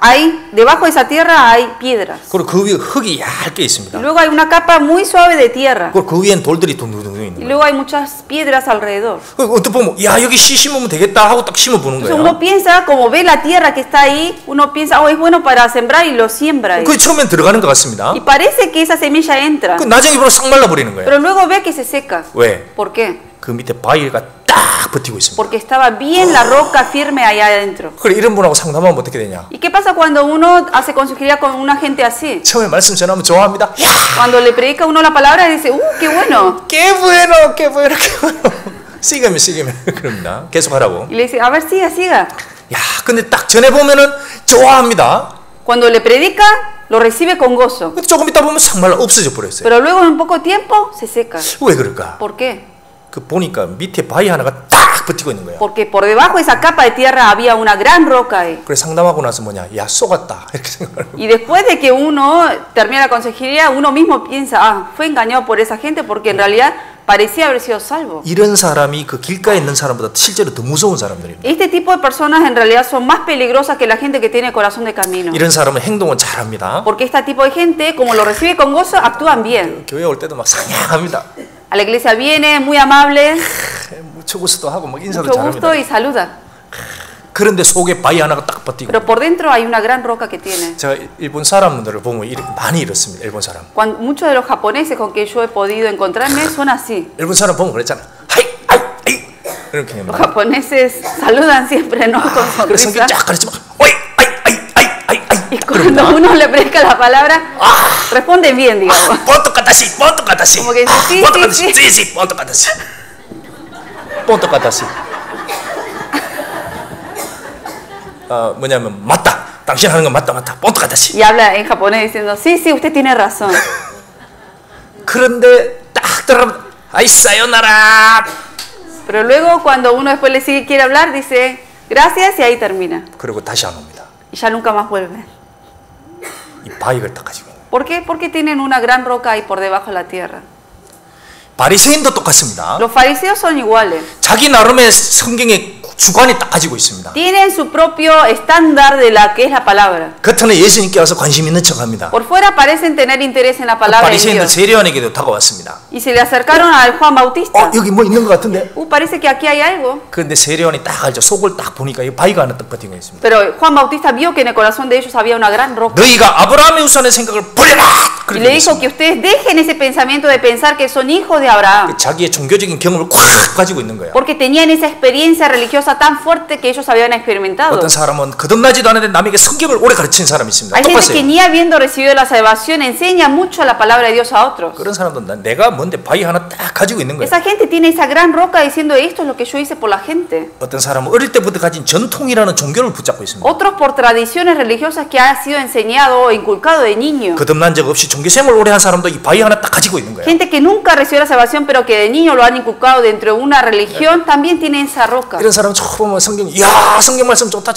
de esa tierra hay piedras. 그리고 그 위에 흙이 얇게 있습니다. Y luego hay una capa muy suave de tierra. 그리고 그 위엔 돌들이 둥둥둥 있는 Y 거예요. luego hay muchas piedras alrededor. 어떻게 보면 야 여기 씨 심으면 되겠다 하고 딱 심어 보는 Entonces 거예요. uno piensa, como ve la tierra que está ahí, uno piensa, oh, es bueno para sembrar y lo siembra ahí. 그 처음엔 들어가는 것 같습니다. Y parece que esa semilla entra. 그 나중에 보면 싹 말라 버리는 거예요. Pero luego ve que se seca. 왜? ¿Por qué? 그 밑에 바위가 딱 버티고 있습니다. Porque estaba bien la roca firme allá adentro. 그래 이런 분하고 상담하면 어떻게 되냐? ¿Y qué pasa cuando uno hace consejería con una gente así? 처음에 말씀 전하면 좋아합니다. 야, Cuando le predica uno la palabra dice, qué bueno. qué bueno, qué bueno, qué bueno. sígueme 그럽니다. 계속 하라고. Y le dice, a ver, siga, siga. 야, 근데 딱 전해 보면은 좋아합니다. Cuando le predica, lo recibe con gozo. 근데 조금 있다 보면 싹 말라 없어져 버렸어요. Pero luego en poco tiempo se seca. 왜 그럴까? ¿Por qué? 그 보니까 밑에 바위 하나가 딱 버티고 있는 거야. Porque por debajo de esa capa de tierra había una gran roca ahí. 그래 상담하고 나서 뭐냐? 야, 속았다. 이렇게 생각하는 거야. Y después de que uno termina la consejería, uno mismo piensa, fue engañado por esa gente porque en realidad parecía haber sido salvo. 이런 사람이 그 길가에 있는 사람보다 실제로 더 무서운 사람들입니다. Este tipo de personas en realidad son más peligrosas que la gente que tiene corazón de camino. 이런 사람은 행동을 잘합니다. Porque este tipo de gente, como lo recibe con gozo, actúan bien. 교회 올 때도 막 상냥합니다. A la iglesia viene muy amable, 무척 웃어도 하고 막 인사도 mucho gusto 잘합니다. y saluda. 그런데 속에 바위 하나가 딱 버티고. Pero por dentro hay una gran roca que tiene. 제가 일본 사람들을 보면 많이 이렇습니다. 일본 사람. Muchos de los japoneses con que yo he podido encontrarme son así. 일본 사람 보면 그랬잖아. 하이, 아이, 아이. 이렇게 Los 합니다. japoneses saludan siempre, ¿no? Con 그래서 sonrisa. 성경 쫙 가르치면 어이, 아이, 아이, 아이, 아이, 아이. Y cuando uno le predica la palabra, responde bien, digamos. ponto katashi, ponto katashi. Como que dice, sí, ponto sí, katashi, sí. sí, ponto katashi. ponto katashi. 뭐냐면 맞다. 당신 하는 건 맞다, 맞다. ponto katashi. Y habla en japonés diciendo, sí, sí, usted tiene razón. 그런데 딱 들어가면 아이 사요나라. Pero luego cuando uno después le sigue quiere hablar, dice, gracias y ahí termina. 그리고 다시 안 옵니다. Y ya nunca más vuelve. 이 바위를 딱 가지고 있는. ¿Por qué? Porque tienen una gran roca ahí por debajo de la tierra. 바리새인도 똑같습니다. Los fariseos son iguales. 자기 나름의 성경의 주관이 딱 가지고 있습니다. Tienen su propio estándar de la que es la palabra. 겉으로는 예수님께 와서 관심 있는 척합니다. Por fuera parecen tener interés en la palabra de 바리새인들 Dios. 세례요한에게도 다가왔습니다. Y se le acercaron al Juan Bautista. 여기 뭐 있는 것 같은데? Parece que aquí hay algo. 그런데 세례요한이 딱 알죠. 속을 딱 보니까 이 바위가 하나 딱 버티고 있습니다. Pero Juan Bautista vio que en el corazón de ellos había una gran roca. 너희가 아브라함의 우상의 생각을 버려라. Y le dijo que ustedes dejen ese pensamiento de pensar que son hijos de Abraham. 자기의 종교적인 경험을 꽉 가지고 있는 거예요. Porque tenían esa experiencia religiosa cosa tan fuerte que ellos habían experimentado. 어떤 사람은 거듭나지도 않았는데 남에게 성경을 오래 가르치는 사람이 있습니다. Hay gente 똑같아요. que ni habiendo recibido la salvación enseña mucho la palabra de Dios a otros. 그런 사람들은 내가 뭔데 바위 하나 딱 가지고 있는 거예요. Esa gente tiene esa gran roca diciendo esto es lo que yo hice por la gente. 어떤 사람은 어릴 때부터 가진 전통이라는 종교를 붙잡고 있습니다. Otros por tradiciones religiosas que ha sido enseñado o inculcado de niño. 거듭난 적 없이 종교 생활 오래 한 사람도 이 바위 하나 딱 가지고 있는 거예요. Gente que nunca recibió la salvación pero que de niño lo han inculcado dentro de una religión también tiene esa roca. 이런 사람은 처음 보면 성경, 야 성경 말씀 좋다.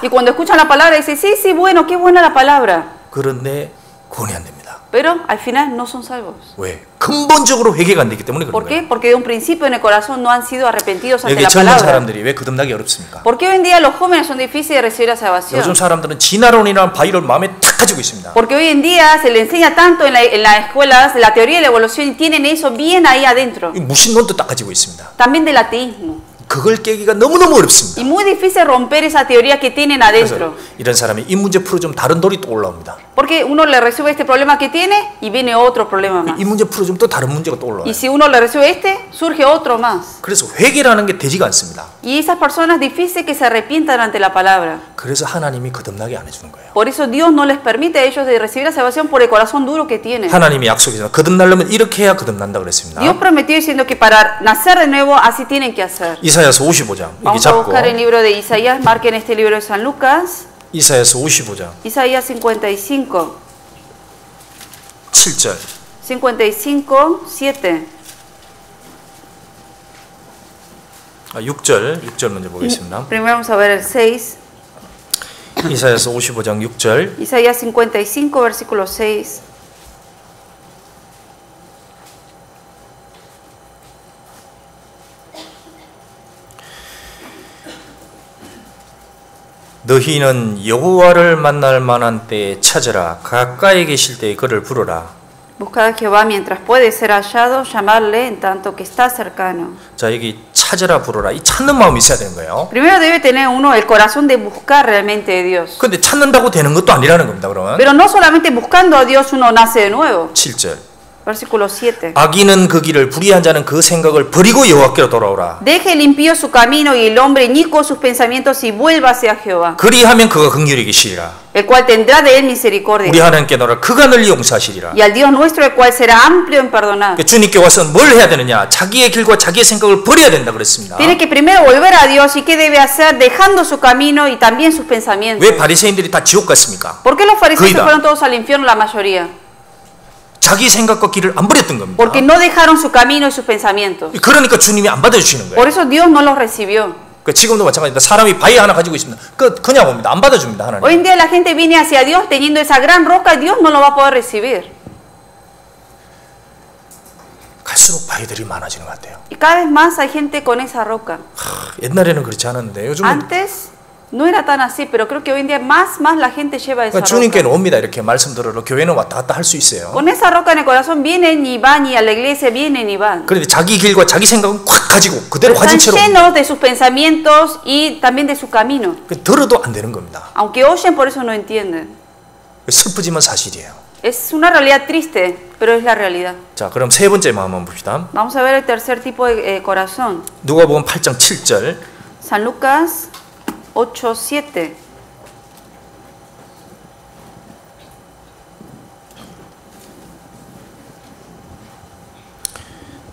Y cuando escuchan la palabra dicen sí, bueno, qué buena la palabra. 그런데 구원이 안 됩니다. Pero al final no son salvos. 왜? 근본적으로 회개가 안 되기 때문에 그런 ¿Por qué? 거예요. Porque de un principio en el corazón no han sido arrepentidos ante 여기 la 젊은 palabra. 사람들이 왜 거듭나기 어렵습니까? ¿Por qué hoy en día los jóvenes son difíciles de recibir la salvación? 요즘 사람들은 진화론이라는 바위를 마음에 탁 가지고 있습니다. Porque hoy en día se le enseña tanto en las escuelas la teoría de la evolución y tienen eso bien ahí adentro. 이 무신론도 딱 가지고 있습니다. También del ateísmo. 그걸 깨기가 너무너무 어렵습니다. Y muy difícil romper esa teoría que tienen adentro. 이런 사람이 이 문제 풀어주면 다른 돌이 또 올라옵니다. Porque uno le resuelve este problema que tiene y viene otro problema más. 이 문제 풀어주면 또 다른 문제가 또 올라와요. Y si uno le resuelve este, surge otro más. 그래서 회개라는 게 되지가 않습니다. Y esas personas difícil que se arrepientan ante la palabra. 그래서 하나님이 거듭나게 안 해주는 거예요. Por eso Dios no les permite a ellos de recibir la salvación por el corazón duro que tienen. 하나님이 약속해서 거듭나려면 이렇게 해야 거듭난다 그랬습니다. Dios prometió diciendo que para nacer de nuevo así tienen que hacer. 이사야서 55장 여기 Vamos a 잡고 buscar el libro de Isaías, marquen este libro de San Lucas. 이사야서 55장 Isaías 55, 7절 55, 7. 6절 먼저 보겠습니다. Primero vamos a ver el 6. 이사야서 55장 6절 Isaías 55, versículo 6. 너희는 여호와를 만날 만한 때에 찾으라 가까이 계실 때에 그를 부르라. Buscad a Jehová mientras puede ser hallado, llamarle en tanto que está cercano. 자 여기 찾으라 부르라 이 찾는 마음이 있어야 되는 거예요. Primero debe tener uno el corazón de buscar realmente a Dios. 근데 찾는다고 되는 것도 아니라는 겁니다. 그러면 Pero no solamente buscando a Dios uno nace de nuevo. 7절 Versículo 7. 악인은 그 길을 불의한 자는 그 생각을 버리고 여호와께로 돌아오라. Deje el impío su camino y el hombre inicuo sus pensamientos y vuélvase a Jehová, 그리하면 그가 긍휼히 계시리라. el cual tendrá de él misericordia. 우리 하나님께 너라 그가 널 용서하시리라. Y al Dios nuestro, el cual será amplio en perdonar. 주님께 와서 뭘 해야 되느냐? 자기의 길과 자기의 생각을 버려야 된다 그랬습니다. Tiene que primero volver a Dios. ¿Y qué debe hacer? Dejando su camino y también sus pensamientos. 왜 바리새인들이 다 지옥 갔습니까? ¿Por qué los fariseos Cuida. fueron todos al infierno, la mayoría? 자기 생각과 길을 안 버렸던 겁니다. Porque no dejaron su camino y sus pensamientos. 그러니까 주님이 안 받아주시는 거예요. Por eso Dios no los recibió. 그러니까 지금도 마찬가지입니다. 사람이 바위 하나 가지고 있습니다. 그냥 옵니다. 안 받아줍니다. 하나님. Hoy en día la gente viene hacia Dios teniendo esa gran roca y Dios no lo va a poder recibir. 갈수록 바위들이 많아지는 것 같아요. Y cada vez más hay gente con esa roca. 옛날에는 그렇지 않았는데 요즘은 Antes no era tan así, pero creo que hoy en día más la gente lleva esa 그러니까 주님께는 roca. 옵니다. 이렇게 말씀 들으러 교회는 왔다 갔다 할 수 있어요. Con esa roca en el corazón vienen y van, y a la iglesia vienen y van. 그런데 자기 길과 자기 생각은 콱 가지고 그대로 Pero están 가진 채로 llenos de sus pensamientos y también de su camino. 들어도 안 되는 겁니다. Aunque oyen, por eso no entienden. 슬프지만 사실이에요. Es una realidad triste, pero es la realidad. 자, 그럼 세 번째 마음 한번 봅시다. Vamos a ver el tercer tipo de corazón. 누가복음 8장 7절 San Lucas 8, 7.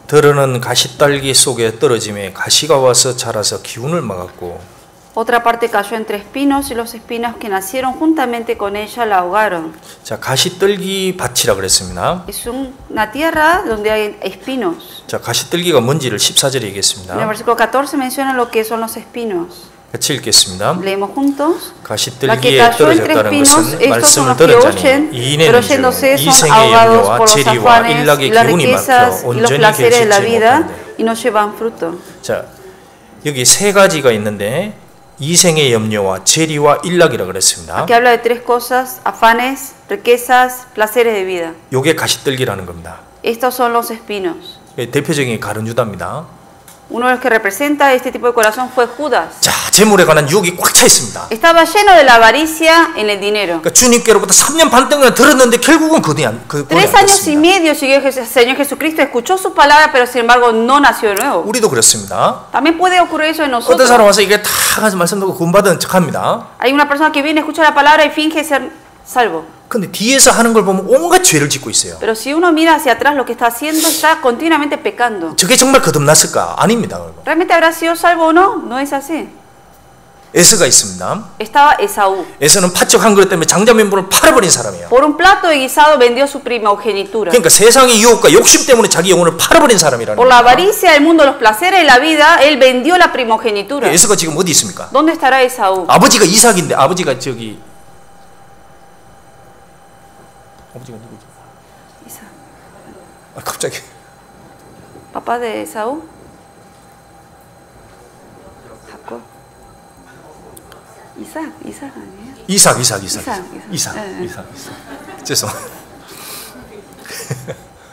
들으는 가시딸기 속에 떨어짐에 가시가 와서 자라서 기운을 막았고 Otra parte cayó entre espinos y los espinos que nacieron juntamente con ella la ahogaron. 자, 가시떨기 밭이라 그랬습니다. Es una tierra donde hay espinos. 자, 가시떨기가 뭔지를 14절에 En el 얘기했습니다. versículo 14 menciona lo que son los espinos. 같이 읽겠습니다. Leemos juntos. La que 가시떨기에 cayó entre 떨어졌다는 espinos, 것은 estos son 말씀을 los que 들은 oyen, 자니 pero 이인의 yéndose 중 son 이생의 ahogados 염려와 por los 재리와 afanes, 일락의 las 기운이 riquezas 막혀 y los 온전히 placeres de la 개시치 vida 못한대. y no llevan fruto. 자, 여기 세 가지가 있는데 이생의 염려와 재리와 일락이라 그랬습니다. Aquí habla de tres cosas: afanes, riquezas, placeres de vida. 요게 가시떨기라는 겁니다. Estos son los espinos. 대표적인 가룟유다입니다. Uno de los que representa este tipo de corazón fue Judas. 자, 재물에 관한 유혹이 꽉 차 있습니다. Estaba lleno de la avaricia en el dinero. 그러니까 주님께로부터 3년 반 동안 들었는데 결국은 그분이 안 3 años y medio siguió el Señor Jesucristo, escuchó su palabra, pero sin embargo no nació de nuevo. 우리도 그렇습니다. También puede ocurrir eso en nosotros. 어떤 사람 와서 이게 다 가서 말씀 듣고 구원받은 척합니다. Hay una persona que viene, escucha la palabra y finge ser salvo. 근데 뒤에서 하는 걸 보면 온갖 죄를 짓고 있어요. Pero si uno mira hacia atrás, lo que está haciendo está continuamente pecando. 저게 정말 거듭났을까? 아닙니다. ¿Realmente habrá sido salvo o no? No es así. 에스가 있습니다. Estaba Esaú. 에스는 팥죽 한 그릇 때문에 장자면부를 팔아버린 사람이에요. Por un plato de guisado vendió su primogenitura. 그러니까 세상의 유혹과 욕심 때문에 자기 영혼을 팔아버린 사람이라는 Por la avaricia del mundo, los placeres de la vida, él vendió la primogenitura. 에스가 지금 어디 있습니까? ¿Dónde estará Esaú? 아버지가 이삭인데 아버지가 저기 아버지가 누구지? Isaac. 아, 갑자기 ¿Papá de Esaú? Jacob. Isaac 아니에요? 이삭. 죄송.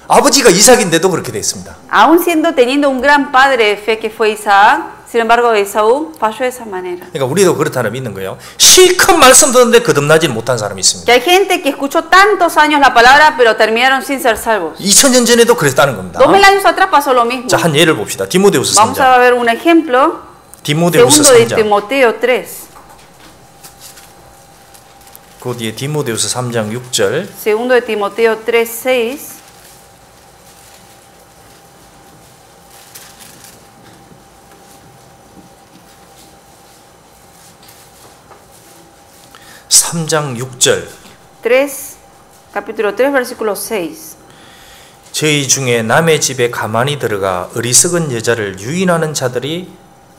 아버지가 이삭인데도 그렇게 돼 있습니다. Aún teniendo un gran padre de fe que fue Isaac, sin embargo Esaú falló de esa manera. 그러니까 우리도 그렇다는 믿는 거예요. 실컷 말씀 듣는데 거듭나지는 못한 사람이 있습니다. Que hay gente que escuchó tantos años la palabra, pero terminaron sin ser salvos. 2000년 전에도 그랬다는 겁니다. 2000 años atrás pasó lo mismo. 자, 한 예를 봅시다. 디모데후서 Vamos 3장. a ver un ejemplo. 디모데후서 Segundo de 3장. Timoteo 3. 그 뒤에 디모데후서 3장 6절. Segundo de Timoteo 3:6. capítulo 3, versículo 6. 저희 중에 남의 집에 가만히 들어가 어리석은 여자를 유인하는 자들이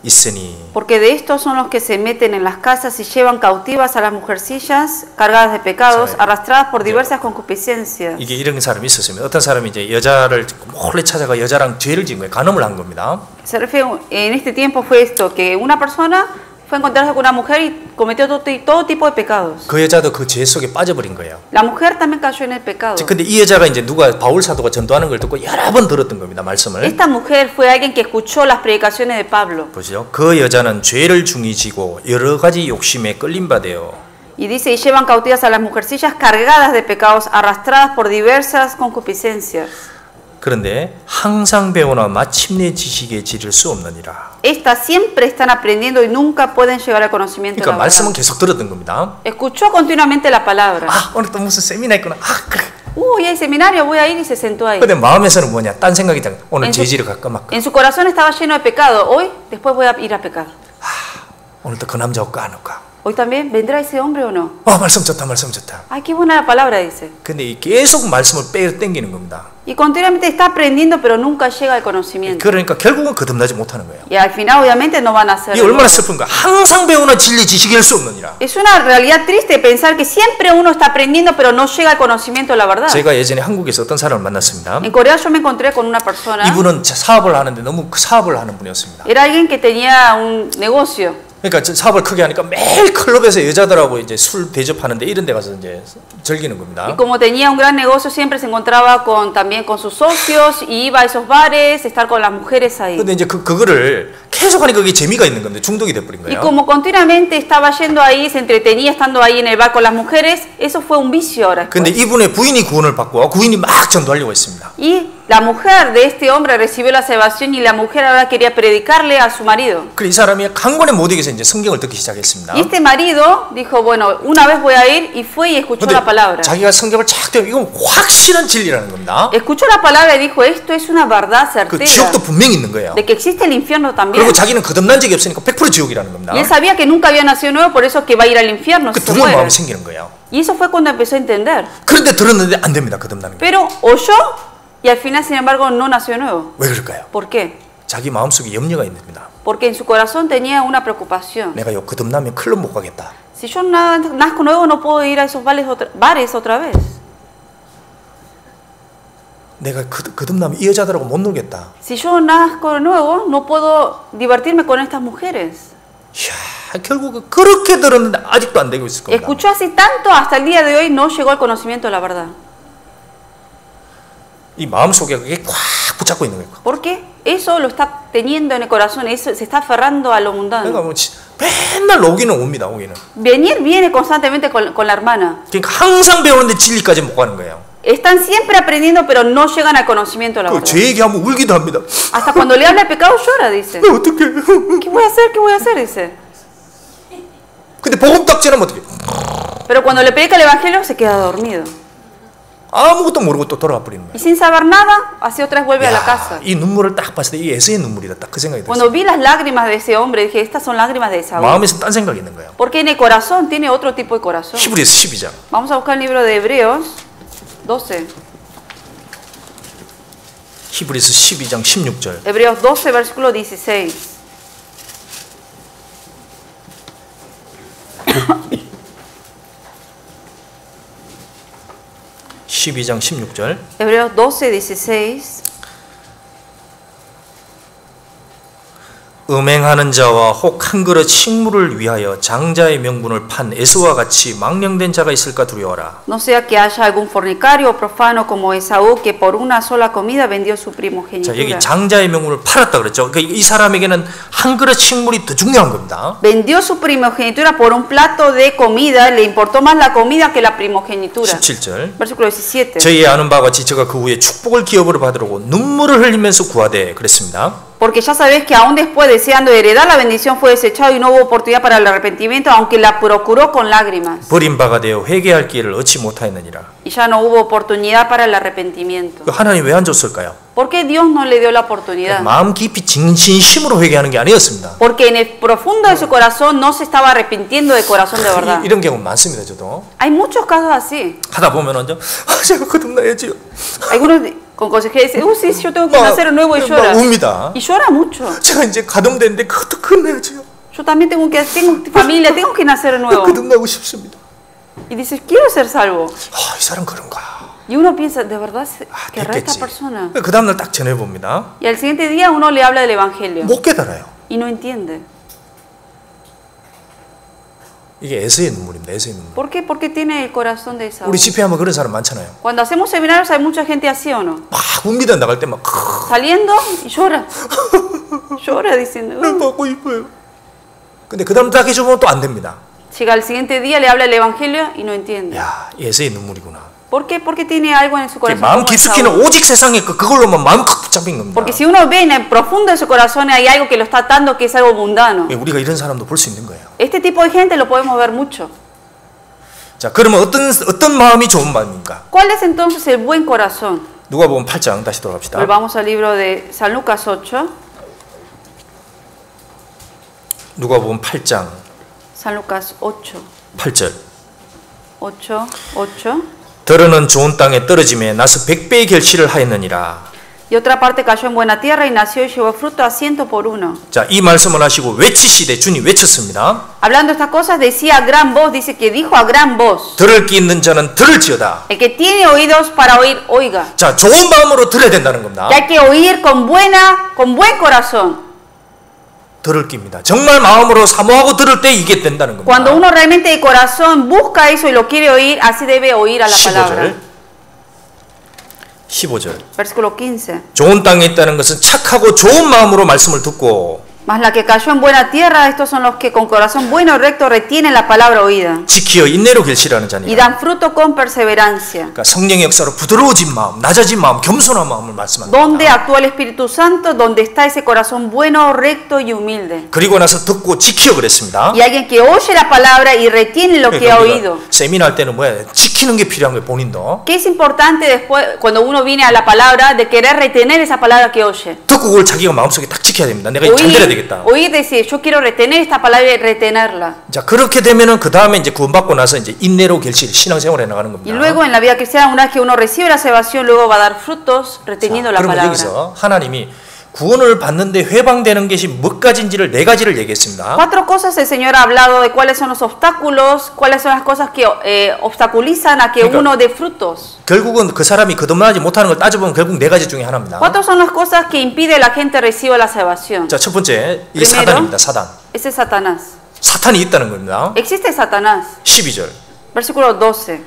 있으니. Porque de estos son los que se meten en las casas y llevan cautivas a las mujercillas cargadas de pecados, arrastradas por diversas concupiscencias. 이게 이런 사람이 있었으면 어떤 사람이 이제 여자를 몰래 찾아가 여자랑 죄를 지은 거예요. 간음을 한 겁니다. Se refiere en este tiempo fue esto, que una persona fue a encontrarse con una mujer y cometió todo tipo de pecados. 그 여자도 그 죄 속에 빠져버린 거예요. La mujer también cayó en el pecado. 근데 이 여자가 이제 누가 바울 사도가 전도하는 걸 듣고 여러 번 들었던 겁니다. 말씀을. Esta mujer fue alguien que escuchó las predicaciones de Pablo. 보시죠. 그 여자는 죄를 중히 지고 여러 가지 욕심에 끌림 받아요. Y dice, y llevan cautivas a las mujercillas cargadas de pecados, arrastradas por diversas concupiscencias. 그런데 항상 배우나 마침내 지식에 지를 수 없느니라. Estas siempre están aprendiendo y nunca pueden llegar al conocimiento de la 그러니까 말씀은 계속 들었던 겁니다. Escuchó continuamente la palabra. 아, 오늘 또 무슨 세미나 있구나. 아, 그래. Uy, hay seminario, voy a ir y se sentó ahí. 근데 마음에서는 뭐냐? 딴 생각이 들. 오늘 죄지를 갈까 말까. En su corazón estaba lleno de pecado. Hoy, después voy a ir a pecar. 아, 오늘 또 그 남자 올까 안 올까? Hoy también vendrá ese hombre o no. 말씀 좋다, 말씀 좋다. Ay, qué buena la palabra, dice. 근데 계속 말씀을 빼 땡기는 겁니다. Y continuamente está aprendiendo, pero nunca llega al conocimiento. 그러니까 결국은 거듭나지 못하는 거예요. Y al final, obviamente, no van a ser. 이 얼마나 슬픈가? 항상 배우나 진리 지식일 수 없느니라. Es una realidad triste pensar que siempre uno está aprendiendo, pero no llega al conocimiento de la verdad. 제가 예전에 한국에서 어떤 사람을 만났습니다. En Corea yo me encontré con una persona. 이분은 사업을 하는데 너무 사업을 하는 분이었습니다. Era alguien que tenía un negocio. 그러니까 사업을 크게 하니까 매일 클럽에서 여자들하고 이제 술 대접하는데 이런 데 가서 이제 즐기는 겁니다. Y como tenía un gran negocio siempre se encontraba también con sus socios y iba a esos bares, estar con las mujeres ahí. 근데 이제 그거를 계속 하니까 그게 재미가 있는 건데 중독이 돼 버린 거예요. Y como continuamente estaba yendo ahí, se entretenía estando ahí en el bar con las mujeres, eso fue un vicio ahora. 근데 이분의 부인이 구원을 받고 부인이 막 전도하려고 했습니다. Y la mujer de este hombre recibió la salvación y la mujer ahora quería predicarle a su marido. 그 이 사람이 한 권에 못 이겨서 이제 성경을 듣기 시작했습니다. Y este marido dijo, bueno, una vez voy a ir y fue y escuchó la palabra. 자기가 성경을 쫙 떼면 이건 확실한 진리라는 겁니다. Escuchó la palabra y dijo, esto es una verdad 그 certera. 지옥도 분명히 있는 거예요. De que existe el infierno también. 그리고 자기는 거듭난 적이 없으니까 100% 지옥이라는 겁니다. Y él sabía que nunca había nacido nuevo, por eso que va a ir al infierno. 그 Si se 두려운 muere. 마음이 생기는 거예요. Y eso fue cuando empezó a entender. 그런데 들었는데 안 됩니다. 거듭나는 게. Pero oyó y al final, sin embargo, no nació nuevo. 왜 그럴까요? ¿Por qué? 자기 마음속에 염려가 있습니다. Porque en su corazón tenía una preocupación. 내가 요 거듭나면 클럽 못 가겠다. Si yo nazco nuevo, no puedo ir a esos bares otra vez. 내가 거듭나면 이 여자들하고 못 놀겠다. Si yo nazco nuevo, no puedo divertirme con estas mujeres. 이야, 결국 그렇게 들었는데 아직도 안 되고 있을 겁니다. Escuchó así tanto hasta el día de hoy no llegó al conocimiento de la verdad. 이 마음속에 그게 꽉 붙잡고 있는 거예요. Porque eso lo está teniendo en el corazón, eso se está aferrando a lo mundano. 그러니까 뭐 맨날 오기는 옵니다. 오기는. Venir viene constantemente con la hermana. 그러니까 항상 배우는데 진리까지 못 가는 거예요. Están siempre aprendiendo, pero no llegan al conocimiento de la verdad. 제 얘기하면 울기도 합니다. Hasta cuando le habla de pecado llora, dice. 어떡해. ¿Qué voy a hacer? ¿Qué voy a hacer? Dice. 근데 복음 딱 지나면 어떡해. Pero cuando le predica el evangelio se queda dormido. 아무것도 모르고 또 돌아와 버리는 거예요. Y sin saber nada, así otra vez vuelve a la casa. 이 눈물을 딱 봤을 때 이 에서의 눈물이다. 딱 그 생각이 Cuando 들었어요. vi las lágrimas de ese hombre, dije, estas son lágrimas de Esaú. 마음에서 딴 생각이 있는 거예요. Porque en el corazón tiene otro tipo de corazón. 히브리서 12장. Vamos a buscar el libro de Hebreos 12. 히브리서 12장 16절. Hebreos 12, versículo 16. (12장 16절) Hebreos 12, 16. 음행하는 자와 혹 한 그릇 식물을 위하여 장자의 명분을 판 에서와 같이 망령된 자가 있을까 두려워라. No sea que haya algún fornicario o profano como Esaú que por una sola comida vendió su 자, primogenitura. 여기 장자의 명분을 팔았다 그랬죠. 그러니까 이 사람에게는 한 그릇 식물이 더 중요한 겁니다. Vendió su primogenitura por un plato de comida, le importó más la comida que la primogenitura. 17절. Versículo 17. 저희 아는 바와 같이 저가 그 후에 축복을 기업으로 받으려고 눈물을 흘리면서 구하되 그랬습니다. Porque ya sabéis que aún después, deseando heredar la bendición, fue desechado y no hubo oportunidad para el arrepentimiento, aunque la procuró con lágrimas. 버린 바가 되어 회개할 기회를 얻지 못하였느니라. Y ya no hubo oportunidad para el arrepentimiento. 하나님 왜 안 줬을까요? ¿Por qué Dios no le dio la oportunidad? 마음 깊이 진심으로 회개하는 게 아니었습니다. Porque en el profundo de su corazón no se estaba arrepintiendo de corazón de verdad. 이런 경우 많습니다, 저도. Hay muchos casos así. 하다 보면은 제가 거듭나야지요. Algunos con consejeros dicen, sí, yo tengo que nacer de nuevo y llora. 웁니다. Y llora mucho. 제가 이제 가동되는데 거듭나야지요. Yo también tengo familia, tengo que nacer de nuevo. 거듭나고 싶습니다. Y dice, quiero ser salvo. 이 사람 그런가? Y uno piensa, ¿de verdad querrá esta persona? 그 다음날 딱 전해봅니다. Y al siguiente día uno le habla del evangelio. 못 깨달아요. Y no entiende. 이게 에서의 눈물입니다. 에서의 눈물. ¿Por qué? Porque tiene el corazón de Esaú. 우리 집회하면 그런 사람 많잖아요. Cuando hacemos seminarios hay mucha gente así, ¿o no? 막 웁니다. 나갈 때 막. Saliendo y llora. Llora diciendo. 받고 싶어요. 근데 그 다음 딱 해주면 또 안 됩니다. Llega al siguiente día, le habla el evangelio y no entiende. 야, 에서의 눈물이구나. ¿Por qué? Porque tiene algo en su corazón. 마음 깊숙이는 오직 세상에 그걸로만 마음 꽉 잡힌 겁니다. Porque si uno ve en el profundo de su corazón hay algo que lo está atando, que es algo mundano. 우리가 이런 사람도 볼 수 있는 거예요. Este tipo de gente lo podemos ver mucho. 자, 그러면 어떤 마음이 좋은 마음입니까? ¿Cuál es entonces el buen corazón? 누가복음 8장 다시 돌아갑시다. Volvamos al libro de San Lucas 8. 누가복음 8장 San Lucas 8. 8절. 8. 들어는 좋은 땅에 떨어짐에 나서 100배의 결실을 하였느니라. Y otra parte cayó en buena tierra y nació y llevó fruto a 100 por 1. 자, 이 말씀을 하시고 외치시되 주님 외쳤습니다. Hablando estas cosas decía a gran voz, dice que dijo a gran voz. 들을 귀 있는 자는 들을지어다. El que tiene oídos para oír, oiga. 자, 좋은 마음으로 들어야 된다는 겁니다. Que hay que oír con buen corazón. 들을 끼입니다. 정말 마음으로 사모하고 들을 때 이게 된다는 겁니다. Cuando uno realmente de corazón busca eso y lo quiere oír, así debe oír a la palabra. 15절. Versículo 15. 좋은 땅에 있다는 것은 착하고 좋은 마음으로 말씀을 듣고 Mas la que cayó en buena tierra, estos son los que con corazón bueno y recto retienen la palabra oída 지키어 인내로 결실하는 y 자니라. dan fruto con perseverancia. 그러니까 성령의 역사로 부드러워진 마음, 낮아진 마음, 겸손한 마음을 말씀합니다. Donde actúa el Espíritu Santo, donde está ese corazón bueno, recto y humilde. 그리고 나서 듣고 지키어 그랬습니다. Y alguien que oye la palabra y retiene lo que ha oído. 세미나할 때는 뭐야? 지키는 게 필요한 거예요, 본인도. ¿Qué es importante después, cuando uno viene a la palabra, de querer retener esa palabra que oye? 듣고 그걸 자기가 마음속에 딱 지켜야 됩니다. 내가 잘 들어야 되겠다. Oír decir, yo quiero retener esta palabra y retenerla. 자, 그렇게 되면은 그 다음에 이제 구원받고 나서 이제 인내로 결실, 신앙생활에 나가는 겁니다. Y luego en la vida cristiana, una vez que uno recibe la salvación, luego va a dar frutos reteniendo la 그러면 palabra. 여기서 하나님이 구원을 받는데 회방되는 것이 몇 가지인지를 네 가지를 얘기했습니다. Cuatro cosas el Señor ha hablado de cuáles son los obstáculos, cuáles son las cosas que obstaculizan a que uno dé frutos. 결국은 그 사람이 거듭나지 못하는 걸 따져보면 결국 네 가지 중에 하나입니다. Cuatro son las cosas que impide a la gente reciba la salvación. 자, 첫 번째 이 Primero, 사단입니다. 사단. Ese es Satanás. 사탄이 있다는 겁니다. Existe Satanás. 12절. Versículo 12.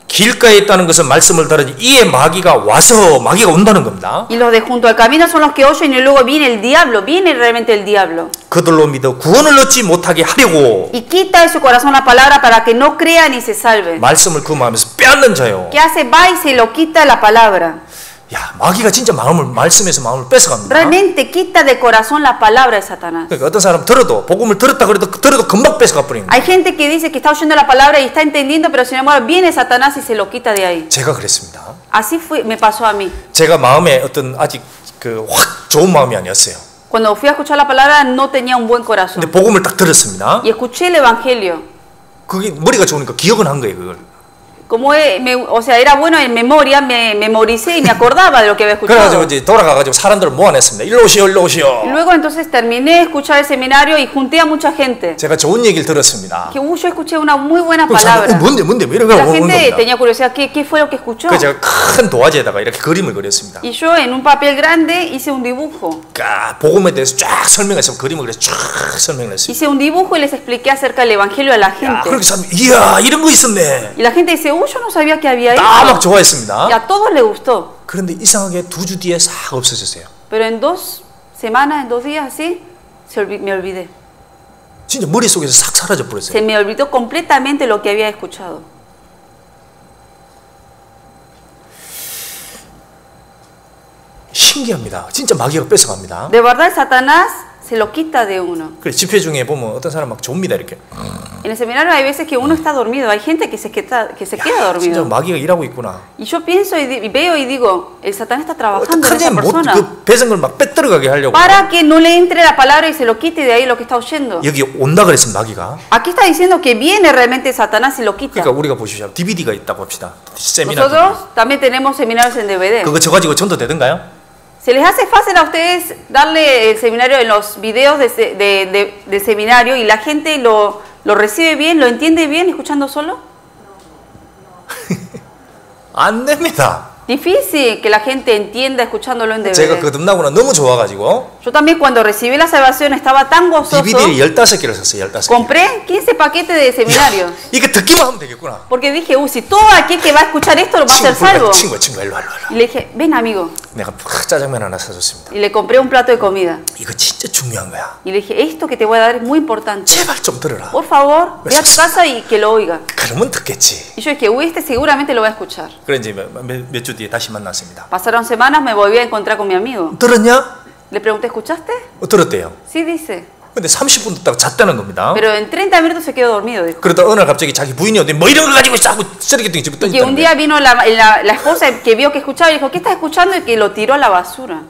길가에 있다는 것은 말씀을 들으니 이에 마귀가 와서 마귀가 온다는 겁니다. Y los de junto al camino son los que oyen y luego viene el diablo, viene realmente el diablo. 그들로 믿어 구원을 얻지 못하게 하려고. Y quita de su corazón la palabra para que no crean y se salven. 말씀을 금하면서 빼앗는 자요. ¿Qué hace? Va y se lo quita la palabra. 야, 마귀가 진짜 말씀에서 마음을 뺏어갑니다. Realmente quita de corazón la palabra de Satanás. 그러니까 어떤 사람 복음을 들었다 그래도 금방 뺏어가 버립니다. Hay gente que dice que está oyendo la palabra y está entendiendo, pero sin embargo viene Satanás y se lo quita de ahí. 제가 그랬습니다. Así me pasó a mí. 제가 마음에 어떤 아직 확 좋은 마음이 아니었어요. Cuando fui a escuchar la palabra no tenía un buen corazón. 근데 복음을 딱 들었습니다. Y escuché el evangelio. 그게 머리가 좋으니까 기억은 한 거예요, 그걸. Como o sea, era bueno en memoria, me memoricé y me acordaba de lo que había escuchado. 그래가지고 이제 돌아가가지고 사람들을 모아냈습니다. 일로 오시오, 일로 오시오. Y luego entonces terminé de escuchar el seminario y junté a mucha gente. 제가 좋은 얘기를 들었습니다. Que yo escuché una muy buena palabra. 뭔데 이런 거 La 오는 gente 겁니다. tenía curiosidad, ¿qué fue lo que escuchó? 그래서 제가 큰 도화지에다가 이렇게 그림을 그렸습니다. Y yo en un papel grande hice un dibujo. 복음에 대해서 쫙 설명해서 그림을 그래서 쫙 설명을 했습니다. Hice un dibujo y les expliqué acerca del evangelio a la gente. 그렇게 사람이 이야 이런 거 있었네. Y la gente dice, yo no sabía que había eso. 막 좋아했습니다. Y a todos les gustó. 그런데 이상하게 2주 뒤에 싹 없어졌어요. Pero en 2 semanas, en 2 días así, me olvidé. 진짜 머릿속에서 싹 사라져 버렸어요. Se me olvidó completamente lo que había escuchado. 신기합니다. 진짜 마귀가 뺏어갑니다. De verdad, Satanás se lo quita de uno. 그래 집회 중에 보면 어떤 사람 막 좁니다 이렇게. En el seminario hay veces que uno está dormido, hay gente que se queda 진짜 dormido. 마귀가 일하고 있구나. Y yo pienso y veo y digo, el Satanás está trabajando en esa 어떡하지 persona 그 배성을 막 빼들어가게 하려고. para que no le entre la palabra y se lo quite de ahí lo que está oyendo. 여기 온다 그랬습니다 마귀가. Aquí está diciendo que viene realmente Satanás y lo quita. 그러니까 우리가 보십시오. DVD가 있다고 합시다. 세미나 Nosotros también tenemos seminarios en DVD. 그거 저 가지고 전도 되던가요? ¿Se les hace fácil a ustedes darle el seminario en los videos de seminario y la gente lo recibe bien, lo entiende bien escuchando solo? 안 됩니다. Difícil que la gente entienda escuchándolo en 제가 DVD. 거듭나고 나 너무 좋아가지고 Yo también cuando recibí la salvación estaba tan gozoso, DVD를 15개를 샀어요. 15개. compré 15 paquetes de seminario. 이게 듣기만 하면 되겠구나. Porque dije, si todo aquel que va a escuchar esto lo va a ser salvo. 친구 일로 와. Y le dije, ven amigo. 내가 짜장면 하나 사줬습니다. Y le compré un plato de comida. 이거 진짜 중요한 거야. Y le dije, esto que te voy a dar es muy importante. 제발 좀 들어라. Por favor, ve a tu casa y que lo oiga. 그러면 듣겠지. Y yo dije, este seguramente lo va a escuchar. 그래 이제 몇 주 뒤에 다시 만났습니다. Pasaron semanas, me volví a encontrar con mi amigo. 들었냐? Le pregunté, ¿escuchaste? 들었대요. Sí, dice. 근데 30분 듣다가 잤다는 겁니다. Pero en 30 minutos se quedó dormido, dijo. 그러다 어느 날 갑자기 자기 부인이 어디 뭐 이런 거 가지고 자꾸 쓰레기통에 집어 Y que un 던졌다는 día 거예요. vino la esposa que vio que escuchaba y dijo, ¿qué estás escuchando? Y que lo tiró a la basura.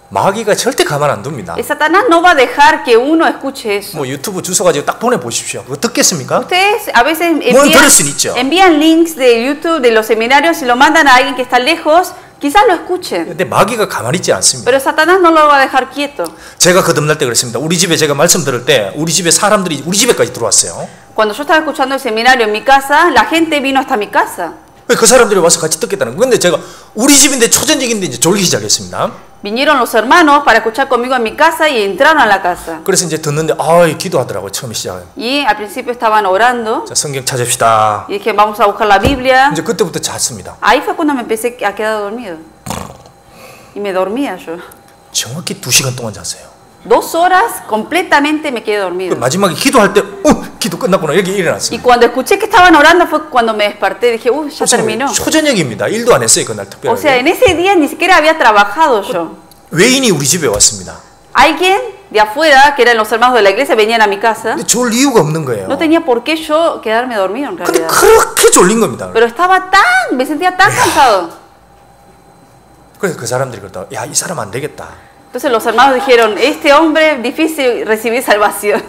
마귀가 절대 가만 안 둡니다. El Satanás no va a dejar que uno escuche eso. 뭐 유튜브 주소 가지고 딱 보내보십시오. 그거 듣겠습니까? Ustedes a veces 물론 들을 수는 있죠. envían links de YouTube de los seminarios y lo mandan a alguien que está lejos, quizás lo escuchen. 근데 마귀가 가만히 있지 않습니다. Pero Satanás no lo va a dejar quieto. 제가 거듭날 때 그랬습니다. 우리 집에 제가 말씀 들을 때 우리 집에 사람들이 우리 집에까지 들어왔어요. Cuando yo estaba escuchando el seminario en mi casa, la gente vino hasta mi casa. 그 사람들이 와서 같이 듣겠다는 거. 근데 제가 우리 집인데 초전적인데 이제 졸기 시작했습니다. Vinieron los hermanos para escuchar conmigo en mi casa y entraron a la casa. 그래서 이제 듣는데 기도하더라고요. 처음에 시작은. Y al principio estaban orando. 자, 성경 찾읍시다. Y dije, vamos a buscar la Biblia. 이제 그때부터 잤습니다. Ahí fue cuando me empecé a quedar dormido. Y me dormía yo. 정확히 2시간 동안 잤어요. 2 horas completamente me quedé 그 dormido. 마지막에 기도할 때 기도 끝났구나 이렇게 Y 일어났습니다. cuando escuché que estaban orando fue cuando me desperté. Dije, ya terminó. 초저녁입니다. 일도 안 했어요 그날 O sea, 특별하게. en ese día ni siquiera había trabajado yo. 외인이 우리 집에 왔습니다. Alguien de afuera, que eran los hermanos de la iglesia, venían a mi casa. 근데 졸 이유가 없는 거예요. No tenía por qué yo quedarme dormido en 근데 realidad. 그렇게 졸린 겁니다. Pero me sentía tan cansado. 그래서 그 사람들이 그러다 야, 이 사람 안 되겠다. Entonces los hermanos dijeron, este hombre difícil recibir salvación.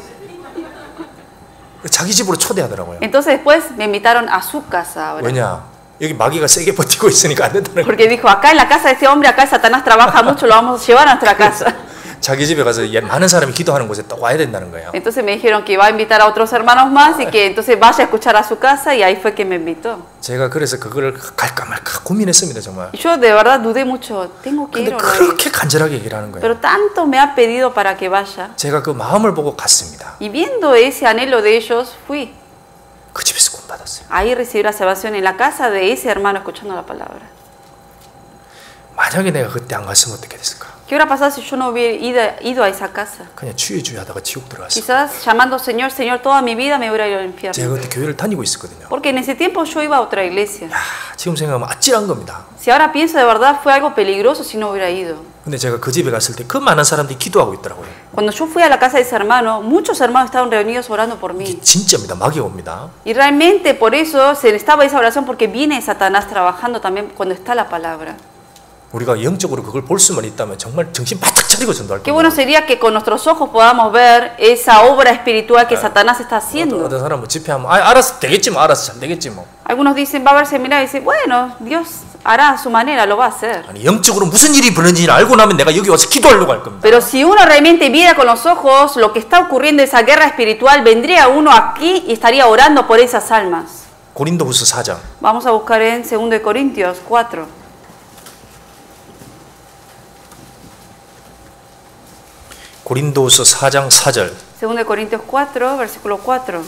자기 집으로 초대하더라고요. Entonces después me invitaron a su casa ahora. 왜냐? 여기 마귀가 세게 버티고 있으니까 안 된다는 거예요. Porque dijo, acá en la casa de este hombre, acá Satanás trabaja mucho, lo vamos a llevar a nuestra casa. 자기 집에 가서 많은 사람이 기도하는 곳에 또 와야 된다는 거예요. Entonces me dijeron que iba a invitar a otros hermanos más y que entonces vaya a escuchar a su casa y ahí fue que me invitó. 제가 그래서 그거를 갈까 말까 고민했습니다 정말. Y yo de verdad dudé mucho, tengo que ir 근데 o no ir. 그렇게 간절하게 얘기를 하는 거예요. Pero tanto me ha pedido para que vaya. 제가 그 마음을 보고 갔습니다. Y viendo ese anhelo de ellos, fui. 그 집에서 구원받았어요. Ahí recibió la salvación en la casa de ese hermano escuchando la palabra. 만약에 내가 그때 안 갔으면 어떻게 됐을까? ¿Qué hubiera pasado si yo no hubiera ido a esa casa? 그냥 주여 주여 하다가 지옥 들어갔어요. Quizás llamando Señor, Señor, toda mi vida me hubiera ido al infierno. 제가 그때 교회를 다니고 있었거든요. Porque en ese tiempo yo iba a otra iglesia. 야, 지금 생각하면 아찔한 겁니다. Si ahora pienso de verdad fue algo peligroso si no hubiera ido. 근데 제가 그 집에 갔을 때 그 많은 사람들이 기도하고 있더라고요. Cuando yo fui a la casa de ese hermano, muchos hermanos estaban reunidos orando por mí. 이게 진짜입니다. 마귀가 옵니다. Y realmente por eso se necesitaba esa oración porque viene Satanás trabajando también cuando está la palabra. 우리가 영적으로 그걸 볼 수만 있다면 정말 정신 바짝 차리고 전도할 Qué bueno 겁니다. sería que con nuestros ojos podamos ver esa obra espiritual que Satanás está haciendo. 어떤 사람은 집회하면 알아서 되겠지 뭐 알아서 잘 되겠지 뭐. Algunos dicen, va a haber seminario y dicen, bueno, Dios hará a su manera, lo va a hacer. 아니 영적으로 무슨 일이 벌어지는지 알고 나면 내가 여기 와서 기도하려고 할 겁니다. Pero si uno realmente viera con los ojos lo que está ocurriendo, esa guerra espiritual, vendría uno aquí y estaría orando por esas almas. 고린도후서 4장. Vamos a buscar en 2 Corintios 4. 고린도후서 4장 4절. 2 Corintios 4, versículo 4.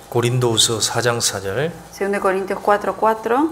고린도후서 4장 4절. 2 Corintios 4, 4.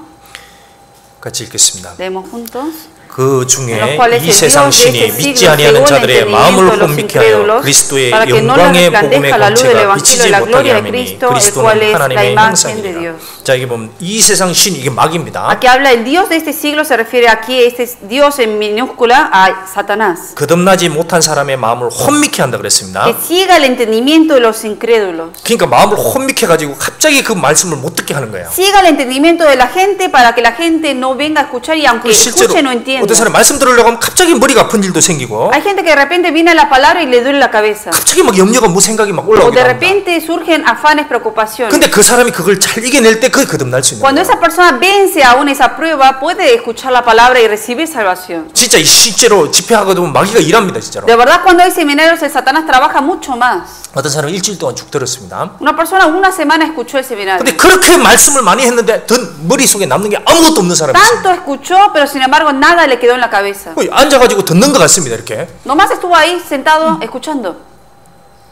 같이 읽겠습니다. Leemos juntos. 그 중에 이 세상 신이 믿지 아니하는 자들의 마음을 혼미케 하여 그리스도의 영광의 복음의 광채가 비치지 못하게 하미니 그리스도는 하나님의 형상이니라. 자, 이게 보면 이 세상 신 이게 마귀입니다. Aquí habla el Dios de este siglo, se refiere aquí este Dios en minúscula a Satanás. 거듭나지 못한 사람의 마음을 혼미케 한다 그랬습니다. Que ciega el entendimiento de los incrédulos. 그러니까 마음을 혼미케 가지고 갑자기 그 말씀을 못 듣게 하는 거예요. Ciega el entendimiento de la gente para que la gente no venga a escuchar y aunque escuche no entienda. 어떤 사람 말씀 들으려고 하면 갑자기 머리가 아픈 일도 생기고. Hay gente que de repente viene a la palabra y le duele la cabeza. 갑자기 막 염려가 뭐 생각이 막 O 올라오기도 de 합니다. repente surgen afanes, preocupaciones. 근데 그 사람이 그걸 잘 이겨낼 때 그게 거듭날 수 있는 Cuando 거예요. esa persona vence aún esa prueba, puede escuchar la palabra y recibir salvación. 진짜 실제로 집회하고도 보면 마귀가 일합니다, 진짜로. De verdad, cuando hay seminarios, el Satanás trabaja mucho más. 어떤 사람은 일주일 동안 쭉 들었습니다. Una persona una semana escuchó el seminario. 근데 그렇게 말씀을 많이 했는데 머릿속에 남는 게 아무것도 없는 사람이 Tanto 있습니다. escuchó, pero sin embargo nada le quedó en la cabeza. 앉아가지고 듣는 것 같습니다, 이렇게. Nomás estuvo ahí sentado escuchando.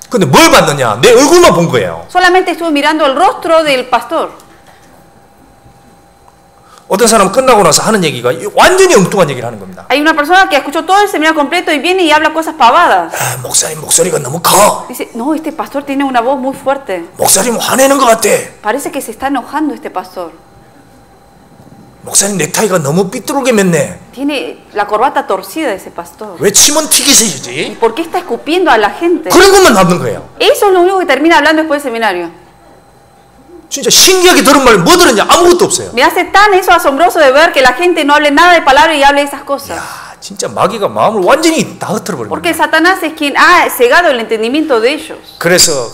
근데 뭘 봤느냐? 내 얼굴만 본 거예요. Solamente estuvo mirando el rostro del pastor. 어떤 사람은 끝나고 나서 하는 얘기가 완전히 엉뚱한 얘기를 하는 겁니다. Hay una persona que escuchó todo el seminario completo y viene y habla cosas pavadas. 아, 목사님 목소리가 너무 커. Dice, no, este pastor tiene una voz muy fuerte. 목사님 화내는 것 같아. Parece que se está enojando este pastor. 목사님 넥타이가 너무 삐뚤게 맸네. Tiene la corbata torcida de ese pastor. 왜 침은 ¿Y 튀기세요지? por qué está escupiendo a la gente? 그런 것만 남는 거예요. Eso es lo único que termina hablando después del seminario. 진짜 신기하게 들은 말 뭐 들었냐? 아무것도 없어요. Me hace tan eso asombroso de ver que la gente no hable nada de palabra y hable esas cosas. 야, 진짜 마귀가 마음을 완전히 다 흐트러 버립니다. Porque Satanás es quien ha cegado el entendimiento de ellos. 그래서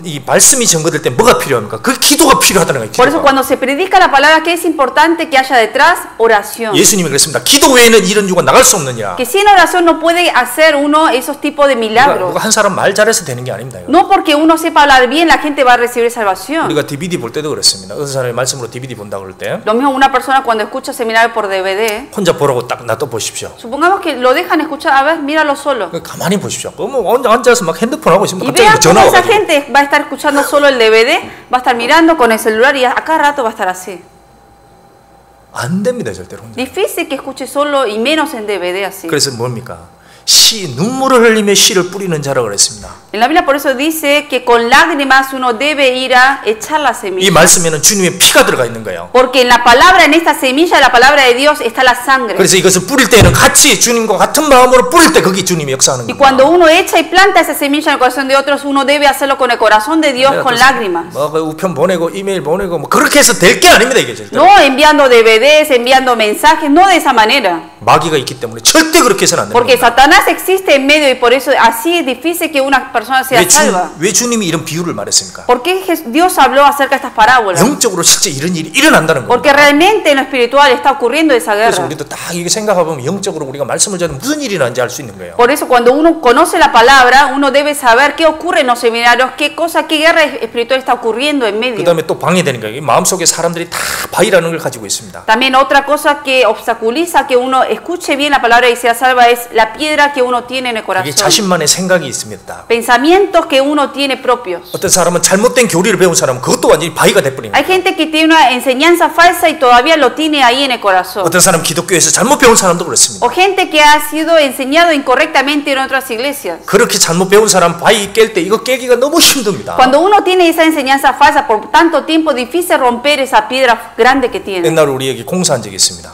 이 말씀이 전거될 때 뭐가 필요합니까? 그 기도가 필요하다는 거예요. Por eso 기도가. cuando se predica la palabra, que es importante que haya detrás oración. 예수님이 그랬습니다. 기도 외에는 이런 유가 나갈 수 없느니라. Que sin oración no puede hacer uno esos tipos de milagros. 누가 한 사람 말 잘해서 되는 게 아닙니다. 이거. No porque uno sepa hablar bien, la gente va a recibir salvación. 우리가 DVD 볼 때도 그렇습니다. 어떤 사람이 말씀으로 DVD 본다 그럴 때 Lo mismo una persona cuando escucha seminario por DVD. 혼자 보라고 딱 놔둬 보십시오. Supongamos que lo dejan escuchar, a ver, míralo solo. 가만히 보십시오. 뭐 앉아서 막 핸드폰 하고 있으면 Y 갑자기 vean 전화 cómo esa 와가지고. gente va a estar escuchando solo el DVD, va a estar mirando con el celular y a cada rato va a estar así. 안 됩니다, 절대로. 혼자. Difícil que escuche solo y menos en DVD así. 그래서 뭡니까? 눈물을 흘리며 씨를 뿌리는 자라고 그랬습니다. En la Biblia por eso dice que con lágrimas uno debe ir a echar la 이 semilla. 말씀에는 주님의 피가 들어가 있는 거예요. Porque en la palabra, en esta semilla, la palabra de Dios, está la sangre. 그래서 이것을 뿌릴 때는 같이 주님과 같은 마음으로 뿌릴 때 거기 주님이 역사하는 Y 겁니다. cuando uno echa y planta esa semilla en el corazón de otros, uno debe hacerlo con el corazón de Dios, con lágrimas. 뭐 우편 보내고 이메일 보내고 뭐 그렇게 해서 될 게 아닙니다, 이게 절대. No enviando DVDs, enviando mensajes, no de esa manera. 마귀가 있기 때문에 절대 그렇게 해서는 안 Porque 됩니다. Satanás existe en medio y por eso así es difícil que una persona sea salva. 왜 주님이 이런 비유를 말했습니까? ¿Por qué Dios habló acerca de estas parábolas? 영적으로 실제 이런 일이 일어난다는 Porque 겁니다. realmente en lo espiritual está ocurriendo esa 그래서 guerra. 우리도 딱 이게 생각해보면 영적으로 우리가 말씀을 전하면 무슨 일이 나는지 알 수 있는 거예요. Por eso cuando uno conoce la palabra, uno debe saber qué ocurre en los seminarios, qué guerra espiritual está ocurriendo en medio. 그 다음에 또 방해되니까 이 마음속에 사람들이 다 바위라는 걸 가지고 있습니다. También otra cosa que obstaculiza que uno escuche bien la palabra y sea salva es la piedra que uno tiene en el 이게 corazón. 자신만의 생각이 있습니다. Pensamientos que uno tiene propios. 어떤 사람은 잘못된 교리를 배운 사람은 그것도 완전히 바위가 돼버립니다. Hay gente que tiene una enseñanza falsa y todavía lo tiene ahí en el corazón. 어떤 사람은 기독교에서 잘못 배운 사람도 그렇습니다. O gente que ha sido enseñado incorrectamente en otras iglesias. 그렇게 잘못 배운 사람 바위 깰 때 이거 깨기가 너무 힘듭니다. Cuando uno tiene esa enseñanza falsa por tanto tiempo, difícil romper esa piedra grande que tiene. 옛날 우리 여기 공사한 적이 있습니다.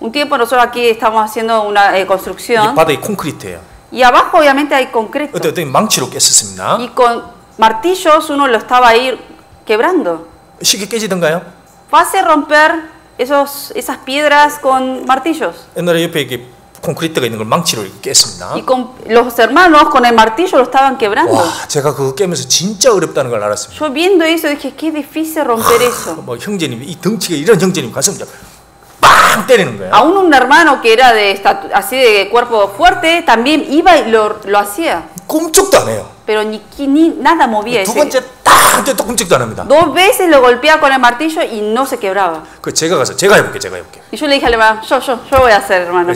Un tiempo nosotros aquí estamos haciendo una 이 construcción 바닥이 콘크리트예요. y abajo obviamente hay concreto. 어떤 망치로 깼었습니다. Y con martillos uno lo estaba ahí quebrando. 쉽게 깨지던가요? Fácil romper esas piedras con martillos. 옛날에 옆에 이렇게 콘크리트가 있는 걸 망치로 이렇게 깼습니다. Y con los hermanos con el martillo lo estaban quebrando. 와, 제가 그거 깨면서 진짜 어렵다는 걸 알았습니다. Yo viendo eso dije, qué difícil romper eso. 뭐 형제님, 이 덩치가 이런 형제님 가서 그냥 빵 때리는 거예요. Aún un hermano que era así de cuerpo fuerte también iba y lo hacía. 꼼짝도 안 해요. Pero ni nada movía 두 ese. 번째 딱 또 꼼짝도 안 합니다. 2 veces lo golpeaba con el martillo y no se quebraba. 그 제가 해볼게. Y yo le dije al hermano, yo voy a hacer, hermano.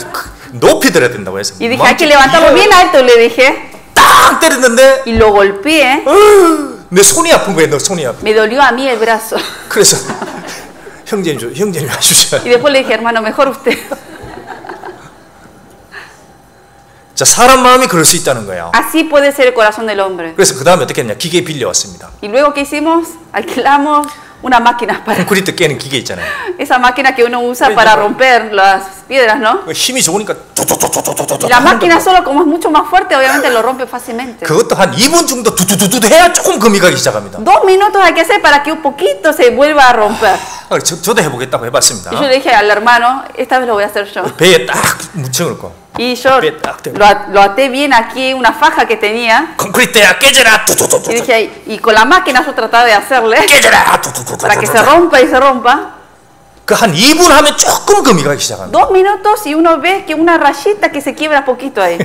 높이 들어야 된다고 해서. Y dije, hay que levantarlo bien alto, le dije. 딱 때렸는데 Y lo golpeé. 내 손이 아픈 거예요. 너 손이 아픈. Me dolió a mí el brazo. 그래서 형제님 하시죠. Y después le dije, hermano, mejor usted. 자, 사람 마음이 그럴 수 있다는 거예요. Así puede ser el corazón del hombre. 그래서 그 다음에 어떻게 했냐? 기계 빌려왔습니다. Y luego, ¿qué hicimos? Alquilamos una máquina para... 콘크리트 깨는 기계 있잖아요. Esa máquina que uno usa para romper las piedras, ¿no? 힘이 좋으니까 Y la máquina solo, como es mucho más fuerte, obviamente lo rompe fácilmente. 그것도 한 2분 정도 두두두두 해야 조금 금이 가기 시작합니다. 2 minutos hay que hacer para que un poquito se vuelva a romper. 저도 해보겠다고 해봤습니다. Y yo le dije al hermano, esta vez lo voy a hacer yo. 배에 딱 묻혀놓고. Y yo lo até bien aquí, una faja que tenía. 콘크리트야 깨져라. Y dije, y con la máquina yo trataba de hacerle 깨져라. para que se rompa y se rompa. 그 한 2분 하면 조금 금이 가기 시작합니다. 2 minutos y uno ve que una rayita que se quiebra poquito ahí.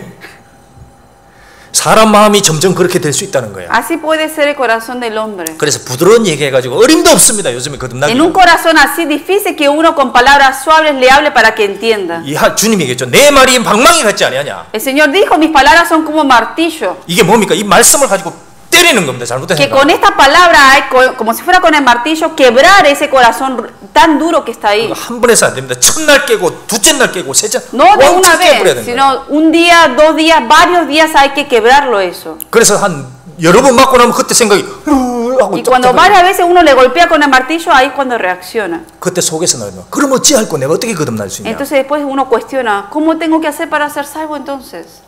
사람 마음이 점점 그렇게 될 수 있다는 거예요. Así puede ser el corazón del hombre. 그래서 부드러운 얘기해가지고 어림도 없습니다. 요즘에 거듭나기. En un corazón así difícil que uno con palabras suaves le hable para que entienda. 주님이 얘기했죠. 내 말이 방망이 같지 아니하냐. El Señor dijo, mis palabras son como martillo. 이게 뭡니까? 이 말씀을 가지고 때리는 겁니다. 잘못된 Que 생각. con esta palabra hay, como si fuera con el martillo, quebrar ese corazón tan duro que está ahí. 한 번에서 안 됩니다. 첫날 깨고 둘째 날 깨고 셋째 No de una vez, sino un día, 2 días, varios días hay que quebrarlo eso. 그래서 한 여러 번 맞고 나면 그때 생각이 Y cuando varias veces uno le golpea con el martillo, ahí es cuando reacciona. 그때 속에서 나면 그럼 어찌할 거 내가 어떻게 거듭날 수 있냐. Entonces después uno cuestiona, ¿cómo tengo que hacer para ser salvo entonces?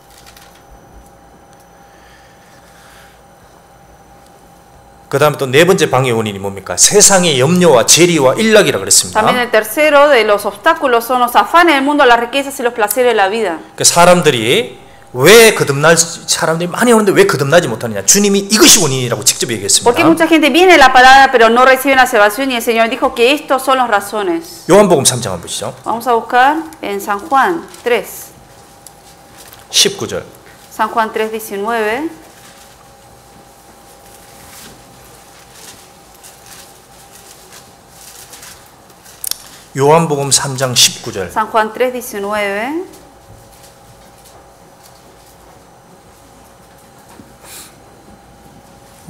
그 다음에 또 네 번째 방해 원인이 뭡니까? 세상의 염려와 재리와 일락이라 그랬습니다. También el tercero de los obstáculos son los afanes del mundo, las riquezas y los placeres de la vida. 그 사람들이 왜 거듭날 사람들이 많이 오는데 왜 거듭나지 못하느냐? 주님이 이것이 원인이라고 직접 얘기했습니다. Porque mucha gente viene a la palabra pero no reciben la salvación y el Señor dijo que estos son las razones. 요한복음 3장 한번 보시죠. Vamos a buscar en San Juan 3. 19절. San Juan 3:19. 요한복음 3장 19절. San Juan 3:19.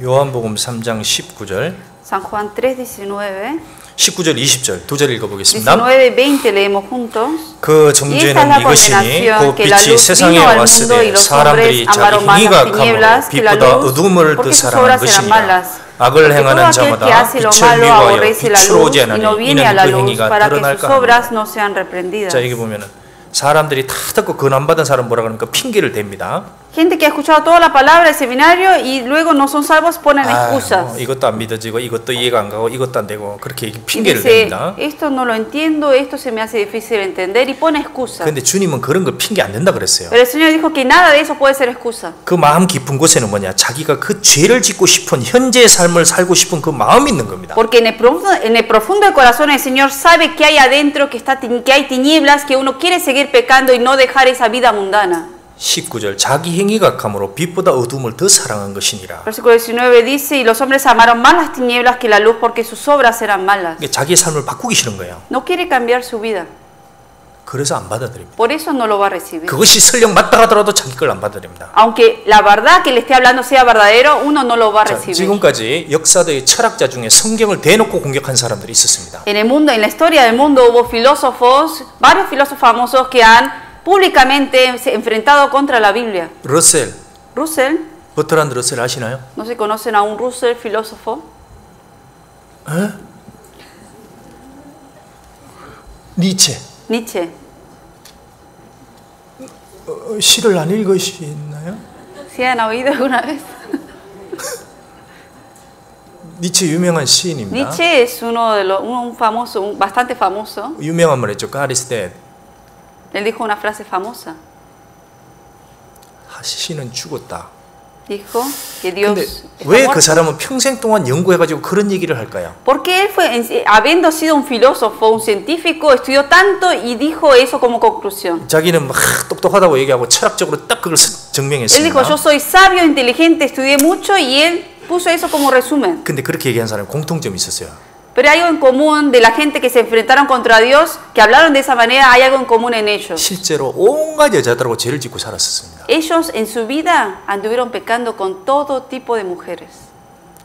요한복음 3장 19절. San Juan 3:19. 19절 20절 두 절 읽어보겠습니다. 19, 20 leemos juntos. 그 정죄는 이것이니 곧 빛이 세상에 왔으되 사람들이 자기 행위가 감으로 빛보다 어둠을 더 사랑한 것이니라. 악을 행하는 자마다 빛을 미워하여 빛으로 오지 않으니 이는 그 행위가 드러날까 하느니라. 자, 여기 보면은 사람들이 다 듣고 근함받은 사람 뭐라 그러니까 핑계를 댑니다. Gente que ha escuchado toda la palabra del seminario y luego no son salvos, ponen excusas. 이것도 안 믿어지고 이것도 이해가 안 가고 이것도 안 되고 그렇게 Y 핑계를 dice, 댑니다. esto no lo entiendo, esto se me hace difícil de entender y pone excusas. 근데 주님은 그런 걸 핑계 안 된다 그랬어요. Pero el Señor dijo que nada de eso puede ser excusa. 그 마음 깊은 곳에는 뭐냐? 자기가 그 죄를 짓고 싶은 현재의 삶을 살고 싶은 그 마음이 있는 겁니다. Porque en el profundo del corazón el Señor sabe que hay adentro, que hay tinieblas, que uno quiere seguir pecando y no dejar esa vida mundana. 19절 자기 행위가 악함으로 빛보다 어둠을 더 사랑한 것이니라. Versículo 19 dice, y los hombres amaron más las tinieblas que la luz porque sus obras eran malas. 자기의 삶을 바꾸기 싫은 거예요. No quiere cambiar su vida. 그래서 안 받아들입니다. Por eso no lo va a recibir. 그것이 설령 맞다 하더라도 자기 걸 안 받아들입니다. Aunque la verdad que le esté hablando sea verdadero, uno no lo va a recibir. 지금까지 역사의 철학자 중에 성경을 대놓고 공격한 사람들이 있었습니다. En el mundo, en la historia del mundo hubo filósofos, varios filósofos famosos que han públicamente enfrentado contra la Biblia. 러셀, Russell, 러셀 아시나요? ¿no se conocen a un Russell filósofo? 니체. Nietzsche. 시를 안 읽으시나요? ¿Sí han oído alguna vez? 니체 유명한 시인입니다. Nietzsche es un famoso, bastante famoso. 유명한 말 했죠. God is dead. Él dijo una frase famosa. 시는 죽었다. Dijo que Dios 근데 está 왜 그 muerto. 사람은 평생 동안 연구해가지고 그런 얘기를 할까요? Porque él fue, habiendo sido un filósofo, un científico, estudió tanto y dijo eso como conclusión. 자기는 막 똑똑하다고 얘기하고 철학적으로 딱 그걸 Él dijo, 증명했습니다. yo soy sabio, inteligente, estudié mucho y él puso eso como resumen. 근데 그렇게 얘기한 사람이 공통점이 있었어요. Pero hay algo en común de la gente que se enfrentaron contra Dios, que hablaron de esa manera, hay algo en común en ellos. 실제로 온갖 여자들하고 죄를 짓고 살았었습니다. Ellos en su vida anduvieron pecando con todo tipo de mujeres.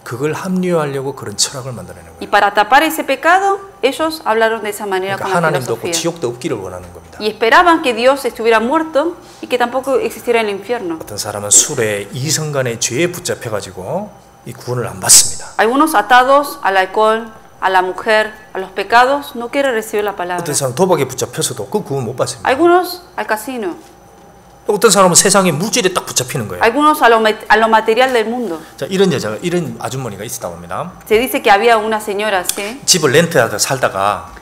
그걸 합리화하려고 그런 철학을 만들어내는 Y 거예요. para tapar ese pecado, ellos hablaron de esa manera 그러니까 con la 하나님도 없고 filosofía. 지옥도 없기를 원하는 겁니다. Y esperaban que Dios estuviera muerto y que tampoco existiera el infierno. 어떤 사람은 술에 이성 간의 죄에 붙잡혀가지고 이 구원을 안 받습니다. Algunos atados al alcohol, a la mujer, a los pecados, no quieren recibir la palabra. 어떤 사람은 도박에 붙잡혀서도 그 구원 못 받습니다. Algunos al casino, 어떤 사람은 세상의 물질에 딱 붙잡히는 거예요. algunos a lo material del mundo. 자, 이런 여자가 이런 아주머니가 있었다고 합니다. Se dice que había una señora así. 집을 렌트하다 살다가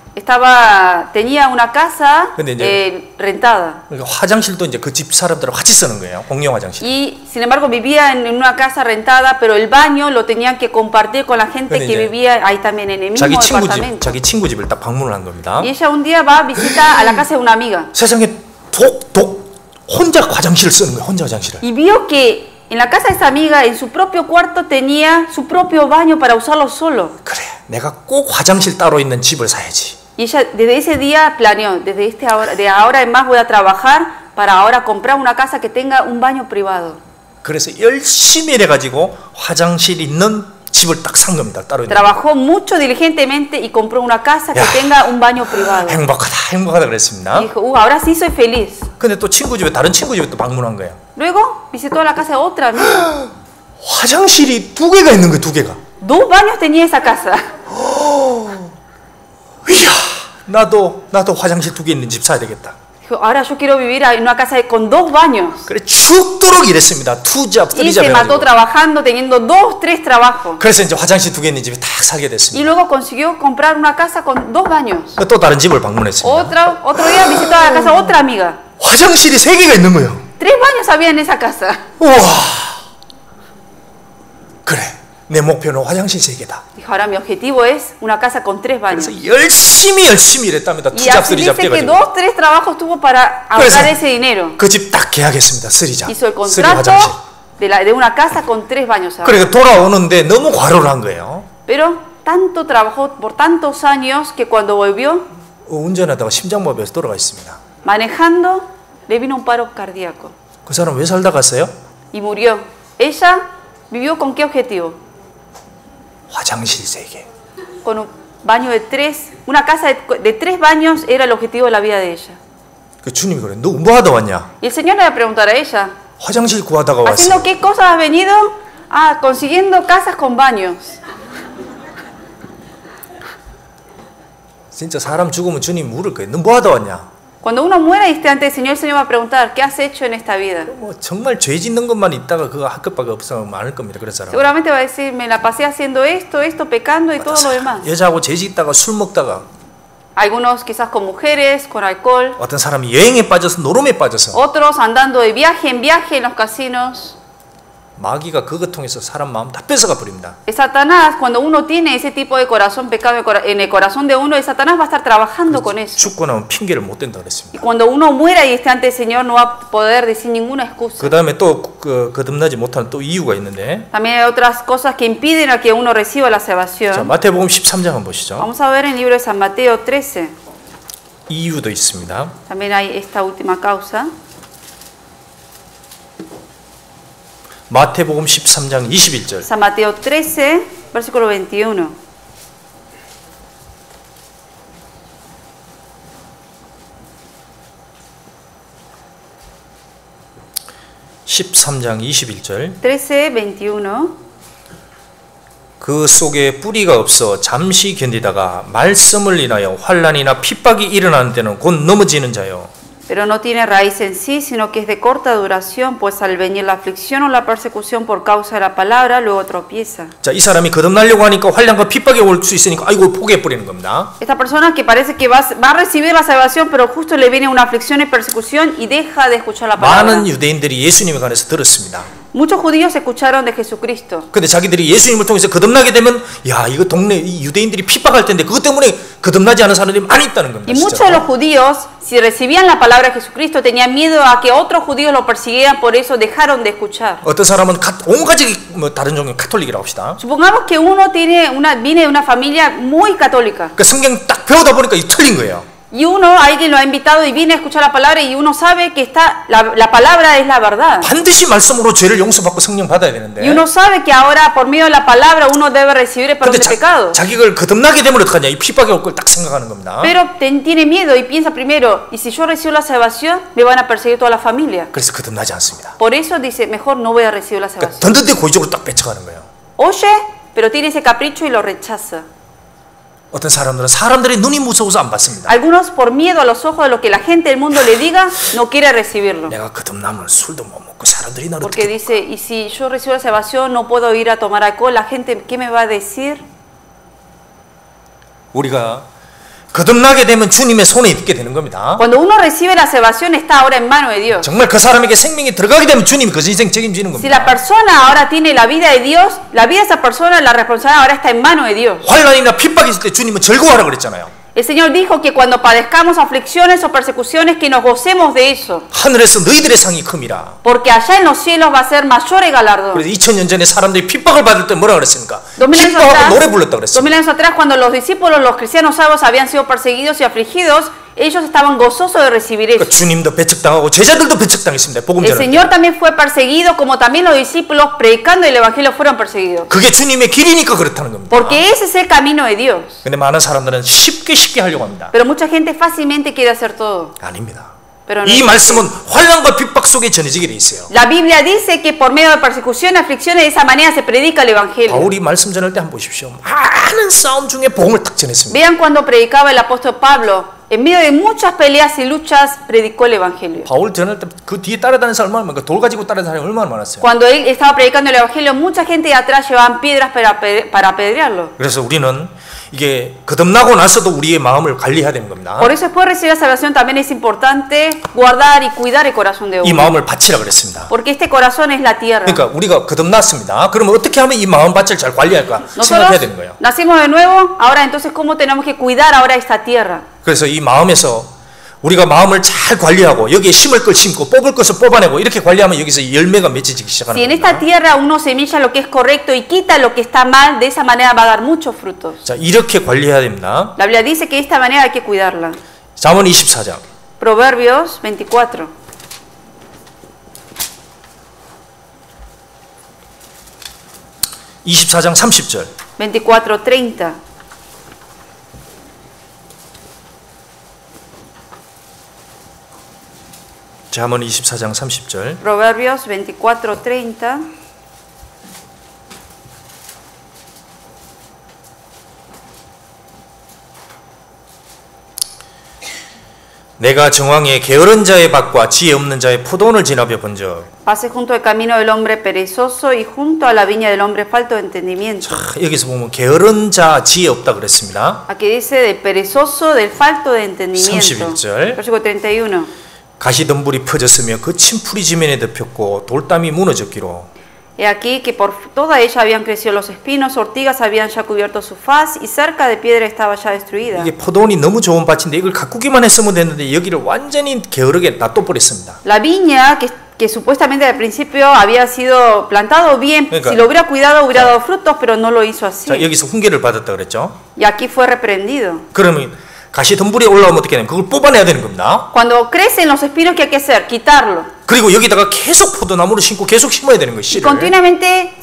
Tenía una casa 근데 이제 rentada. 그러니까 화장실도 이제 그 집 사람들하고 같이 쓰는 거예요. 공용 화장실. Y sin embargo vivía en una casa rentada, pero el baño lo tenían que compartir con la gente que vivía ahí también en el mismo departamento. 자기 친구 집을 딱 방문을 한 겁니다. Y ella un día va a visitar a la casa de una amiga. 세상에 혼자 화장실을 쓰는 거예요. 혼자 화장실을. Y vio que en la casa de esa amiga, en su propio cuarto, tenía su propio baño para usarlo solo. 그래, 내가 꼭 화장실 따로 있는 집을 사야지. Y ella desde ese día planeó, de ahora en más voy a trabajar para ahora comprar una casa que tenga un baño privado. 그래서 열심히 일해가지고 화장실 있는 집을 딱 산 겁니다. 따로 있는. Trabajó mucho diligentemente y compró una casa que tenga un baño privado. 행복하다 그랬습니다. Y dijo, ahora sí soy feliz. 근데 또 다른 친구 집에 또 방문한 거예요. Luego visitó la casa de otra amiga. 화장실이 2개가 있는 거예요. 2개가. 2 baños tenía esa casa. 이야, 나도 화장실 2개 있는 집 사야 되겠다. Dijo, ahora yo quiero vivir en una casa con 2 baños. 그래 죽도록 일했습니다. 2잡, 3잡 Y se mató trabajando, teniendo 2, 3 trabajos. 그래서 이제 화장실 2개 있는 집에 딱 살게 Y 됐습니다. luego consiguió comprar una casa con 2 baños. 또 다른 집을 방문했습니다. Otro día visitó la casa de otra amiga. 화장실이 3개가 있는 거예요. 3 baños había en esa casa. 우와, 그래, 내 목표는 화장실 3개다. Dijo, ahora mi objetivo es una casa con 3 baños. 그래서 열심히 일했답니다. Y así dice que 2, 3 trabajos tuvo para ahorrar ese dinero. 그 집 딱 계약했습니다. 3잡. Hizo el 3 contrato 화장실. de una casa con 3 baños. 그러니까 돌아오는데 너무 과로를 한 거예요. Pero tanto trabajó por tantos años que cuando volvió, 운전하다가 심장마비에서 돌아가 있습니다. manejando, le vino un paro cardíaco 그 사람 왜 살다 갔어요? y murió. Ella vivió con qué objetivo? 화장실 3개. Con un baño de 3, una casa de 3 baños era el objetivo de la vida de ella. 그 주님이 그래, 너 뭐 하다 왔냐? Y el Señor le va a preguntar a ella, 화장실 구하다가 왔어. ¿haciendo qué cosas has venido? Ah, consiguiendo casas con baños. 진짜 사람 죽으면 주님 물을 거예요. 너 뭐 하다 왔냐? Cuando uno muera y esté ante el Señor va a preguntar, ¿qué has hecho en esta vida? 뭐 정말 죄 짓는 것만 있다가 그거 할 것밖에 없어 많을 겁니다. 그런 사람. Seguramente va a decir, me la pasé haciendo esto, pecando y todo lo demás. 여자하고 죄 짓다가 술 먹다가. Algunos quizás con mujeres, con alcohol. 어떤 사람이 여행에 빠져서 노름에 빠져서. Otros andando de viaje en los casinos. 마귀가 그것 통해서 사람 마음 다 뺏어가 버립니다. Satanás, cuando uno tiene ese tipo de corazón pecado en el corazón de uno, Satanás va a estar trabajando con eso. 죽고 나면 핑계를 못 댄다 그랬습니다. Y cuando uno muera y esté ante el Señor, no va a poder decir ninguna excusa. 그다음에 또 거듭나지 못하는 또 이유가 있는데. También hay otras cosas que impiden a que uno reciba la salvación. 자, 마태복음 13장 한번 보시죠. Vamos a ver en el libro de San Mateo 13. 이유도 있습니다. También hay esta última causa. 마태복음 13장 21절. San Mateo 13, versículo 21. (13장 21절) 13, 21. 그 속에 뿌리가 없어 잠시 견디다가 말씀을 인하여 환난이나 핍박이 일어나는 때는 곧 넘어지는 자요. Pero no tiene raíz en sí, sino que es de corta duración, pues al venir la aflicción o la persecución por causa de la palabra, luego tropieza. 자, 이 사람이 거듭나려고 하니까 환난과 핍박이 올 수 있으니까 아이고 포기해 버리는 겁니다. Esta persona que parece que va a recibir la salvación, pero justo le viene una aflicción y persecución y deja de escuchar la palabra. 많은 유대인들이 예수님에 관해서 들었습니다. Muchos judíos escucharon de Jesucristo. 근데 자기들이 예수님을 통해서 거듭나게 되면 야, 이거 동네 이 유대인들이 핍박할 텐데 그것 때문에 거듭나지 않은 사람들이 많이 있다는 겁니다. Y muchos de los judíos, si recibían la palabra de Jesucristo, tenían miedo a que otros judíos lo persiguieran, por eso dejaron de escuchar. 어떤 사람은 온 가족이 뭐 다른 종교 카톨릭이라고 합시다. Supongamos que uno viene de una familia muy católica. 그 성경 딱 배우다 보니까 이 틀린 거예요. Y alguien lo ha invitado y viene a escuchar la palabra y uno sabe que la palabra es la verdad. 반드시 말씀으로 죄를 용서받고 성령 받아야 되는데. Y uno sabe que ahora por medio de la palabra uno debe recibir el perdón de pecado. 자기가 거듭나게 되면 어떡하냐? 이 핍박이 올 걸 딱 생각하는 겁니다. Pero tiene miedo y piensa primero, y si yo recibo la salvación, me van a perseguir toda la familia. 그래서 거듭나지 않습니다. Por eso dice, mejor no voy a recibir la salvación. 던든데 고의적으로 딱 뺏어가는 거예요. Oye, pero tiene ese capricho y lo rechaza. 어떤 사람들은 사람들의 눈이 무서워서 안 받습니다. Algunos por miedo a los ojos de lo que la gente del mundo le diga, no quiere recibirlo. 내가 거듭나면 술도 못 먹고 사람들이 나를 Porque dice, y si yo recibo la salvación, no puedo ir a tomar alcohol, la gente, ¿qué me va a decir? 우리가 거듭나게 되면 주님의 손에 있게 되는 겁니다. Cuando uno recibe la salvación, está ahora en mano de Dios. 정말 그 사람에게 생명이 들어가게 되면 주님이 그 인생 책임지는 겁니다. Si la persona ahora tiene la vida de Dios, la vida de esa persona, la responsabilidad ahora está en mano de Dios. 환난이나 핍박이 있을 때 주님은 즐거워하라 그랬잖아요. El Señor dijo que cuando padezcamos aflicciones o persecuciones, que nos gocemos de eso. 하늘에서 너희들의 상이 큼이라. Porque allá en los cielos va a ser mayor el galardón. 그래서 2000년 전에 사람들이 핍박을 받을 때 뭐라 그랬습니까? 2000 años 기뻐하고 노래 불렀다 그랬어요. 2000 años atrás, cuando los discípulos, los cristianos salvos, habían sido perseguidos y afligidos, ellos estaban gozosos de recibir eso. 그러니까 주님도 배척당하고 제자들도 배척당했습니다. 복음 El 전할 때. Señor también fue perseguido, como también los discípulos predicando el evangelio fueron perseguidos. 그게 주님의 길이니까 그렇다는 겁니다. Porque ese es el camino de Dios. 근데 많은 사람들은 쉽게 하려고 합니다. Pero mucha gente fácilmente quiere hacer todo. 아닙니다. Pero no 이 es 말씀은 환난과 핍박 속에 전해지게 돼 있어요. La Biblia dice que por medio de persecución y aflicciones de esa manera se predica el evangelio. 바울이 말씀 전할 때 한번 보십시오. 많은 싸움 중에 복음을 딱 전했습니다. Vean cuando predicaba el apóstol Pablo, en medio de muchas peleas y luchas predicó el evangelio. 바울 전할 때 그 뒤에 따라다니는 사람 얼마나 많을까? 돌 가지고 따라다니는 사람이 얼마나 많았어요. Cuando él estaba predicando el evangelio, mucha gente de atrás llevaban piedras para apedrearlo. 그래서 우리는 이게 거듭나고 나서도 우리의 마음을 관리해야 되는 겁니다. Por eso después de recibir la salvación también es importante guardar y cuidar el corazón de 이 uno. 마음을 바치라 그랬습니다. Porque este corazón es la tierra. 그러니까 우리가 거듭났습니다. 그러면 어떻게 하면 이 마음 밭을 잘 관리할까 생각해야 되는 거예요. Nacimos de nuevo, ahora entonces ¿cómo tenemos que cuidar ahora esta tierra? 그래서 이 마음에서 우리가 마음을 잘 관리하고 여기에 심을 걸 심고 뽑을 것을 뽑아내고 이렇게 관리하면 여기서 열매가 맺어지기 시작하는 Si en 겁니다. esta tierra uno semilla lo que es correcto y quita lo que está mal, de esa manera va a dar muchos frutos. 자, 이렇게 관리해야 됩니다. La Biblia dice que de esta manera hay que cuidarla. 잠언 24장. Proverbios 24. (24장 30절) 24:30. 잠언 24장 30절. Proverbios 24:30. 내가 정황에 게으른 자의 밭과 지혜 없는 자의 포도원을 지나며 본즉 Pase junto al camino del hombre perezoso y junto a la viña del hombre falto de entendimiento. 자, 여기서 보면 게으른 자 지혜 없다 그랬습니다. Aquí dice del perezoso, del falto de entendimiento. 31절. Versículo 31. 가시덤불이 퍼졌으며 거친 풀이 지면에 덮였고 돌담이 무너졌기로 He aquí que por toda ella habían crecido los espinos, ortigas habían ya cubierto su faz y cerca de piedra estaba ya destruida. 이게 포도원이 너무 좋은 밭인데 이걸 가꾸기만 했으면 됐는데 여기를 완전히 게으르게 놔둬버렸습니다. La viña que supuestamente al principio había sido plantado bien, 그러니까, si lo hubiera cuidado hubiera dado frutos, pero no lo hizo así. 자, 여기서 훈계를 받았다 그랬죠. Y aquí fue reprendido. 그러면 가시덤불이 올라오면 어떻게 되냐면 그걸 뽑아내야 되는 겁니다. Cuando crecen los espinos, ¿qué hay que hacer? Quitarlo. 그리고 여기다가 계속 포도나무를 심고 계속 심어야 되는 거예요. 씨를. Continuamente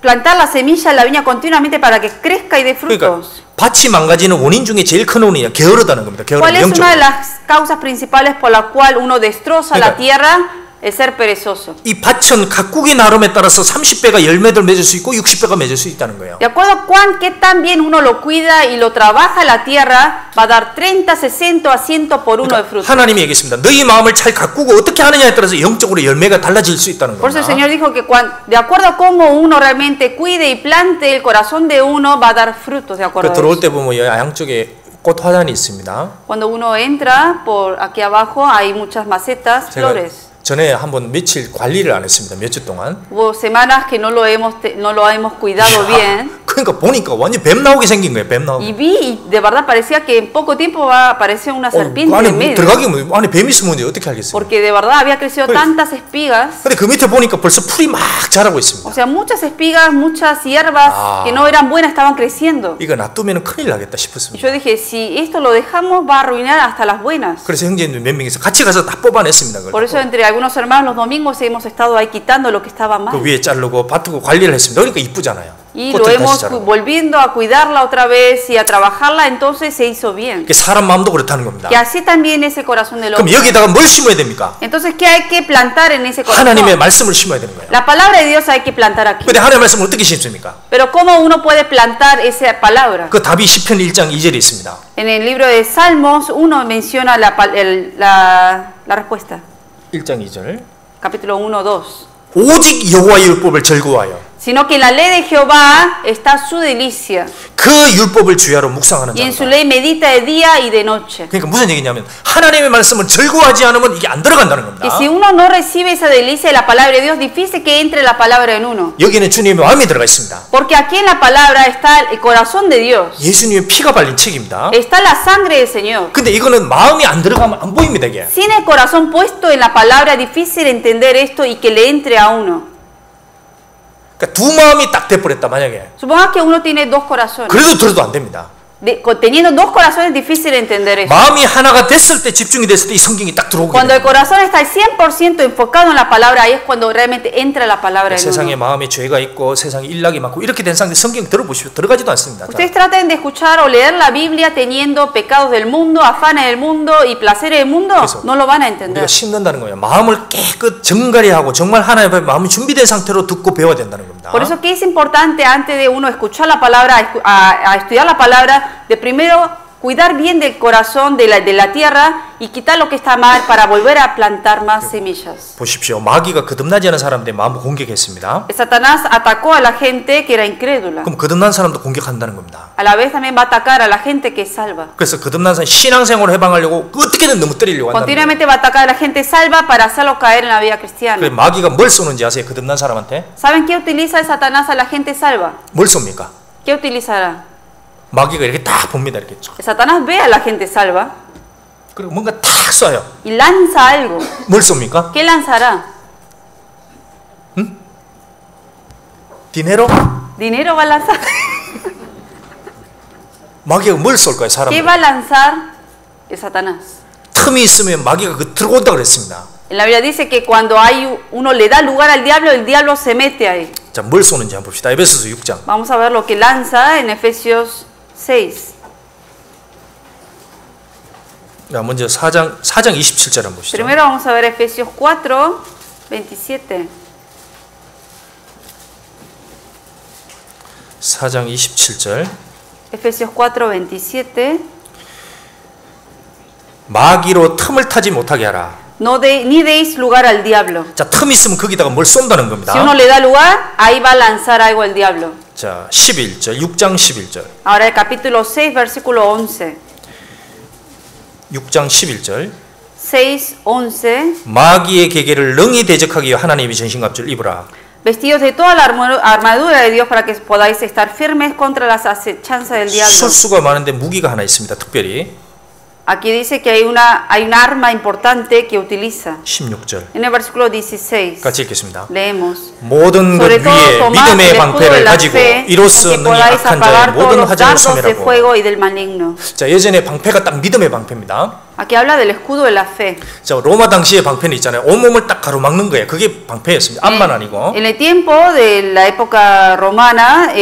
plantar la semilla en la viña continuamente para que crezca y dé frutos. 그러니까 밭이 망가지는 원인 중에 제일 큰 원인이 게으르다는 겁니다. ¿Cuál 게으르다 es 영적으로. una de las causas principales por la cual uno destroza la tierra? El ser perezoso. 이 밭은 가꾸기 나름에 따라서 30배가 열매를 맺을 수 있고 60배가 맺을 수 있다는 거예요. De acuerdo a qué tan bien uno lo cuida y lo trabaja la tierra, va a dar 30, 60 a 100 por uno de frutos. 하나님이 얘기했습니다. 너희 마음을 잘 가꾸고 어떻게 하느냐에 따라서 영적으로 열매가 달라질 수 있다는 Por eso el 겁니다. Señor dijo que de acuerdo a cómo uno realmente cuide y plante el corazón de uno, va a dar frutos de acuerdo a 들어올 eso. 때 보면 양쪽에 꽃 화단이 있습니다. Cuando uno entra por aquí abajo hay muchas macetas, flores. 전에 한번 며칠 관리를 안 했습니다. 몇 주 동안. Hubo semanas que no lo hemos cuidado bien. 그러니까 보니까 완전 뱀 나오게 생긴 거예요. 뱀 나오게. Y vi, y de verdad parecía que en poco tiempo va a aparecer una serpiente 안에 en medio. 들어가기 안에 뱀이 있으면 어떻게 알겠어요? Porque de verdad había crecido tantas espigas. 근데 그 밑에 보니까 벌써 풀이 막 자라고 있습니다. O sea, muchas espigas, muchas hierbas que no eran buenas estaban creciendo. 이거 놔두면 큰일 나겠다 Y 싶었습니다. yo dije, si esto lo dejamos va a arruinar hasta las buenas. 그래서 형제님들 몇 명이서 같이 가서 다 뽑아냈습니다. Por eso entre algunos hermanos los domingos hemos estado ahí quitando lo que estaba mal. 그 위에 자르고 밭고 관리를 했습니다. 그러니까 이쁘잖아요. Y lo hemos volviendo a cuidarla otra vez y a trabajarla, entonces se hizo bien. 사람 마음도 그렇다는 겁니다. Que así también es el corazón del 그럼 hombre. 여기다가 뭘 심어야 됩니까? Entonces, ¿qué hay que plantar en ese corazón? 하나님의 말씀을 심어야 되는 거예요. La palabra de Dios hay que plantar aquí. 근데 하나님의 말씀을 어떻게 심습니까? Pero ¿cómo uno puede plantar esa palabra? 그 답이 시편 1장 2절에 있습니다. En el libro de Salmos, uno menciona la respuesta. 1장 2절. Capítulo 1, 2. 오직 여호와의 율법을 즐거워하여 Sino que en la ley de Jehová está su delicia, 그 율법을 주야로 묵상하는 y en su 자다. ley medita de día y de noche. 그러니까 무슨 얘기냐면 하나님의 말씀을 즐거워하지 않으면 이게 안 들어간다는 Que 겁니다. si uno no recibe esa delicia de la palabra de Dios, difícil que entre la palabra en uno. 여기는 주님의 마음이 들어가 있습니다. Porque aquí en la palabra está el corazón de Dios. 예수님의 피가 발린 책입니다. Está la sangre del Señor. 근데 이거는 마음이 안 들어가면 안 보입니다, 이게. Sin el corazón puesto en la palabra, es difícil entender esto y que le entre a uno. 그러니까 두 마음이 딱 돼버렸다, 만약에. Supongamos que uno tiene dos corazones. 그래도 들어도 안 됩니다. Teniendo dos corazones es difícil entender eso. 마음이 하나가 됐을 때, 집중이 됐을 때 이 성경이 딱 들어오게 Cuando el 됩니다. corazón está al 100% enfocado en la palabra, ahí es cuando realmente entra la palabra en 세상에 uno. 마음에 죄가 있고 세상에 일락이 많고 이렇게 된 상태 성경 들어보십시오. 들어가지도 않습니다. Ustedes traten de escuchar o leer la Biblia teniendo pecados del mundo, afanes del mundo y placeres del mundo, no lo van a entender. 우리가 심는다는 거예요. 마음을 깨끗 정갈히 하고 정말 하나님 앞에 마음이 준비된 상태로 듣고 배워야 된다는 겁니다. Por eso que es importante antes de uno escuchar la palabra, a estudiar la palabra, de primero cuidar bien del corazón de la tierra y quitar lo que está mal para volver a plantar más semillas. 보십시오. 마귀가 거듭나지 않은 사람들의 마음을 공격했습니다. Satanás atacó a la gente que era incrédula. 그럼 거듭난 사람도 공격한다는 겁니다. A la vez también va a atacar a la gente que es salva. 그래서 거듭난 사람 신앙생활을 해방하려고 어떻게든 너무 때리려고 한다는 거예요. Continuamente va a atacar a la gente salva para hacerlo caer en la vida cristiana. 그래서 마귀가 뭘 쏘는지 아세요? 거듭난 사람한테? ¿Saben qué utiliza el Satanás a la gente salva? 뭘 쏩니까? ¿Qué utilizará? 마귀가 이렇게 딱 봅니다. 이렇게 쫙. El Satanás ve a la gente salva 그리고 뭔가 탁 쏴요. y lanza algo. 뭘 쏩니까? ¿Qué lanzará? 디네로? ¿Dinero va a lanzar? 마귀가 뭘 쏠까요? ¿Qué 사람을. va a lanzar el Satanás? 틈이 있으면 마귀가 그 들어온다 그랬습니다. En la Biblia dice que cuando uno le da lugar al diablo se mete ahí. 자, 뭘 쏘는지 한번 봅시다. 에베소서 6장. Vamos a ver lo que lanza en Efesios 6. 자, 먼저 4장 27절 한번 보시죠. Primero vamos a ver Efesios 4, 27. 4장 27절. Efesios 4, 27. 마귀로 틈을 타지 못하게 하라. ni deis lugar al diablo. 자, 틈 있으면 거기다가 뭘 쏜다는 겁니다. Si uno le da lugar, ahí va a lanzar algo el diablo. 자, 11절, 6장 11절. Ahora el capítulo 6, versículo 11. 6장 11절. 6, 11. 마귀의 계계를 능히 대적하기 위해 하나님의 전신갑주를 입으라. Vestidos de toda la armadura de Dios para que podáis estar firmes contra las acechanzas del diablo. 술수가 많은데 무기가 하나 있습니다. 특별히. Aquí dice que hay una arma importante que utiliza. 16절. En el versículo 16. 같이 읽겠습니다. Leemos. 모든 것 위에 믿음의 방패를 가지고 이로써 능히 악한 자의 모든 화장을 소멸하고. 자, 예전에 방패가 딱 믿음의 방패입니다. Aquí habla del escudo de la fe. 자, 로마 당시의 방패는 있잖아요. 온몸을 딱 가로막는 거예요. 그게 방패였습니다. 앞만 아니고. En el tiempo de la época romana,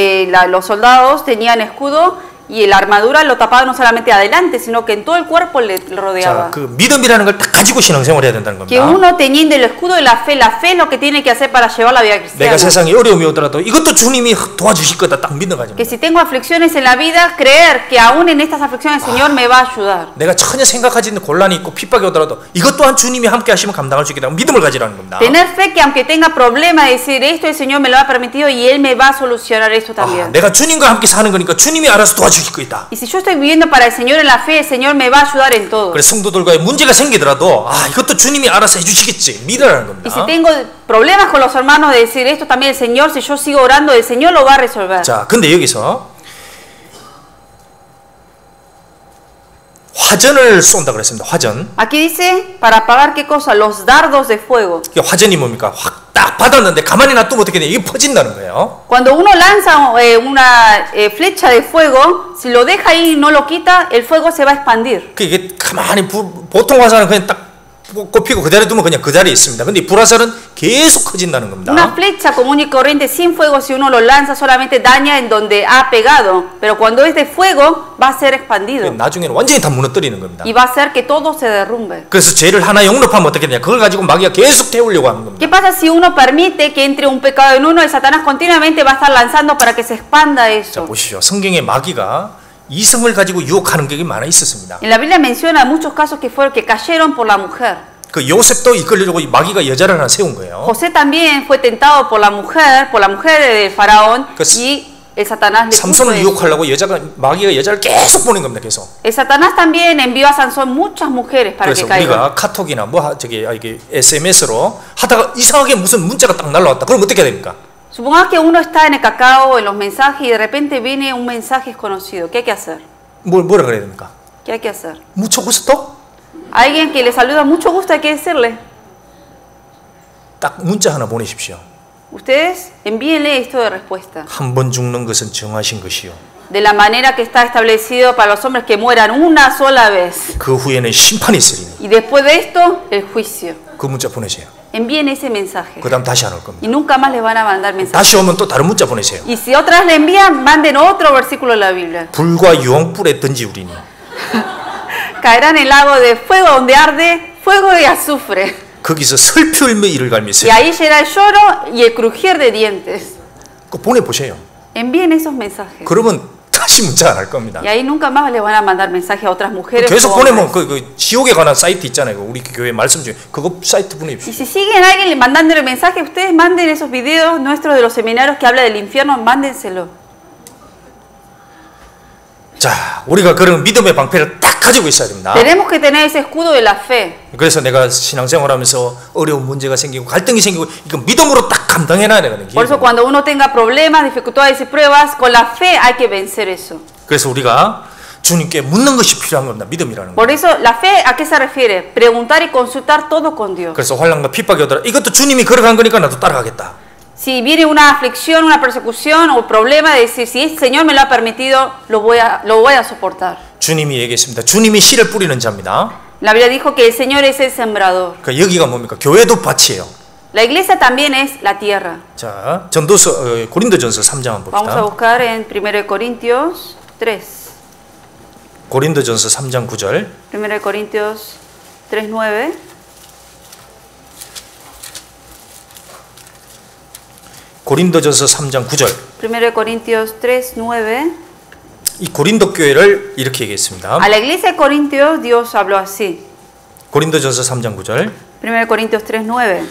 los soldados tenían escudo. Y la armadura lo tapaba no solamente adelante, sino que en todo el cuerpo le rodeaba. 자, 그 믿음이라는 걸 딱 가지고 신앙생활을 해야 된다는 겁니다. Que uno teniendo el escudo de la fe es lo que tiene que hacer para llevar la vida cristiana. 내가 세상에 어려움이 오더라도 이것도 주님이 도와주실 거다 딱 믿는 거죠. Que si tengo aflicciones en la vida, creer que aún en estas aflicciones el Señor me va a ayudar. 내가 전혀 생각하지 않는 곤란이 있고 핍박이 오더라도 이것 또한 주님이 함께 하시면 감당할 수 있겠다고 믿음을 가지라는 겁니다. Tener fe que aunque tenga problemas, decir esto el Señor me lo ha permitido y él me va a solucionar esto también. 내가 주님과 함께 사는 거니까 주님이 알아서 도와주실 거다. Y si yo estoy viviendo para el Señor en la fe, el Señor me va a ayudar en todo. 그래서 성도들과의 문제가 생기더라도 이것도 주님이 알아서 해주시겠지 믿으라는 겁니다. Y si tengo problemas con los hermanos de decir esto también el Señor, si yo sigo orando, el Señor lo va a resolver. 자, 근데 여기서 화전을 쏜다 그랬습니다. 화전. Aquí dice para apagar qué cosa, los dardos de fuego. 화전이 뭡니까? 확 딱 받았는데 가만히 놔두면 어떻게 돼? 이게 퍼진다는 거예요. Cuando uno lanza una flecha de fuego, si lo deja ahí y no lo quita, el fuego se va a expandir. 이게 가만히 보통 화살은 그냥 딱 꼽히고 그 자리에 두면 그냥 그 자리에 있습니다. 근데 불화살은 계속 커진다는 겁니다. Una flecha común y corriente sin fuego, si uno lo lanza, solamente daña en donde ha pegado. Pero cuando es de fuego, va a ser expandido. 나중에는 완전히 다 무너뜨리는 겁니다. Y va a hacer que todo se derrumbe. 그래서 죄를 하나 영접하면 어떻게 되냐? 그걸 가지고 마귀가 계속 태우려고 하는 겁니다. ¿Qué pasa si uno permite que entre un pecado en uno y Satanás continuamente va a estar lanzando para que se expanda eso? 자, 보시죠. 성경에 마귀가 이성을 가지고 유혹하는 게 많아 있었습니다. En la Biblia menciona muchos casos que cayeron por la mujer. 그 요셉도 이끌려고 마귀가 여자를 하나 세운 거예요. José también fue tentado por la mujer del faraón y el Satanás le puso 삼손을 유혹하려고 마귀가 여자를 계속 보낸 겁니다. 계속. El Satanás también envió a Sansón muchas mujeres para que caigan. 그래서 우리가 카톡이나 이게 SMS로 하다가 이상하게 무슨 문자가 딱 날라왔다. 그럼 어떻게 됩니까? Supongamos que uno está en el cacao, en los mensajes y de repente viene un mensaje desconocido. ¿Qué hay que hacer? 뭐라 그래야 됩니까? ¿Qué hay que hacer? Mucho gusto? Alguien que le saluda mucho gusto, hay que decirle. 딱 문자 하나 보내십시오. Ustedes envíenle esto de respuesta. 한 번 죽는 것은 정하신 것이요. De la manera que está establecido para los hombres que mueran una sola vez. 그 후에는 심판이 있으리니. Y después de esto, el juicio. 그 문자 보내세요. Envíen ese mensaje. 그다음 다시 안 올 겁니다. Y nunca más les van a mandar mensajes. 다시 오면 또 다른 문자 보내세요. Y si otras le envían, manden otro versículo de la Biblia. 불과 유황불에 던지우리니. Caerán en el lago de fuego donde arde fuego y azufre. 거기서 슬피 울며 이를 갈미세요. Y ahí será el lloro y el crujir de dientes. 그 보내보세요. Envíen esos mensajes. 그러면 다시 문자 안 할 겁니다. Y ahí nunca más le van a mandar mensajes a otras mujeres. 계속 보내면 그 지옥에 관한 사이트 있잖아요. 우리 교회 말씀 중에 그거 사이트 보내십시오. Y si siguen a alguien mandándole mensajes, ustedes manden esos videos nuestros de los seminarios que habla del infierno, mándenselo. 자, 우리가 그런 믿음의 방패를 딱 가지고 있어야 됩니다. Tenemos que tener ese escudo de la fe. 그래서 내가 신앙생활하면서 어려운 문제가 생기고 갈등이 생기고 이거 믿음으로 딱 감당해놔야 되거든요. Por eso cuando uno tenga problemas, dificultades y pruebas, con la fe hay que vencer eso. 그래서 우리가 주님께 묻는 것이 필요한 겁니다. 믿음이라는 거. Por eso la fe ¿a qué se refiere? Preguntar y consultar todo con Dios. 그래서 환난과 핍박이 오더라. 이것도 주님이 걸어간 거니까 나도 따라가겠다. Si viene una aflicción, una persecución o problema, de decir si el Señor me lo ha permitido, lo voy a soportar. 주님이 얘기했습니다. 주님이 씨를 뿌리는 자입니다. La Biblia dijo que el Señor es el sembrador. 그러니까 여기가 뭡니까? 교회도 밭이에요. La iglesia también es la tierra. 자, 고린도전서 3장 한번 봅시다. Vamos a buscar en 1 Corintios 3. 고린도전서 3장 9절. 1 Corintios 3:9. 고린도전서 3장 9절. 1 Corintios 3:9. 이 고린도 교회를 이렇게 얘기했습니다. A la iglesia de Corintios Dios habló así. 고린도전서 3장 9절. 1 Corintios 3:9.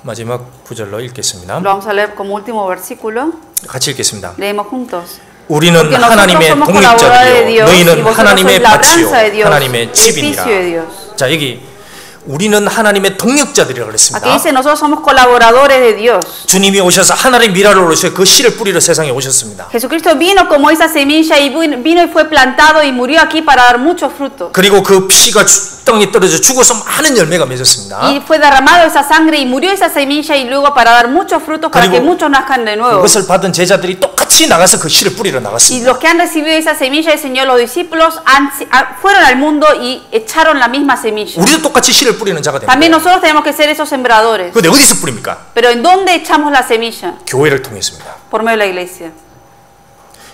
마지막 구절로 읽겠습니다. Lo vamos a leer como último versículo. 같이 읽겠습니다. Leemos juntos. 우리는 하나님의 동역자들이요 너희는 하나님의 밭이요 하나님의 집이니라. 자, 여기 우리는 하나님의 동역자들이라고 그랬습니다. Aquí dice nosotros somos colaboradores de Dios. 주님이 오셔서 하나님 미라로 오셔서 그 씨를 뿌리러 세상에 오셨습니다. Jesucristo vino como esa semilla y vino y fue plantado y murió aquí para dar mucho fruto. 그리고 그 피가 땅에 떨어져 죽어서 많은 열매가 맺었습니다. Y fue derramado esa sangre y murió esa semilla y luego para dar muchos frutos para que muchos nazcan de nuevo. 그것을 받은 제자들이 똑같이 나가서 그 씨를 뿌리러 Y 나갔습니다. los que han recibido esa semilla del Señor, los discípulos fueron al mundo y echaron la misma semilla. 우리도 똑같이 씨를 뿌리는 자가 됩니다. También nosotros tenemos que ser esos sembradores. 근데 어디서 뿌립니까? Pero ¿en dónde echamos la semilla? 교회를 통해서입니다. Por medio de la iglesia.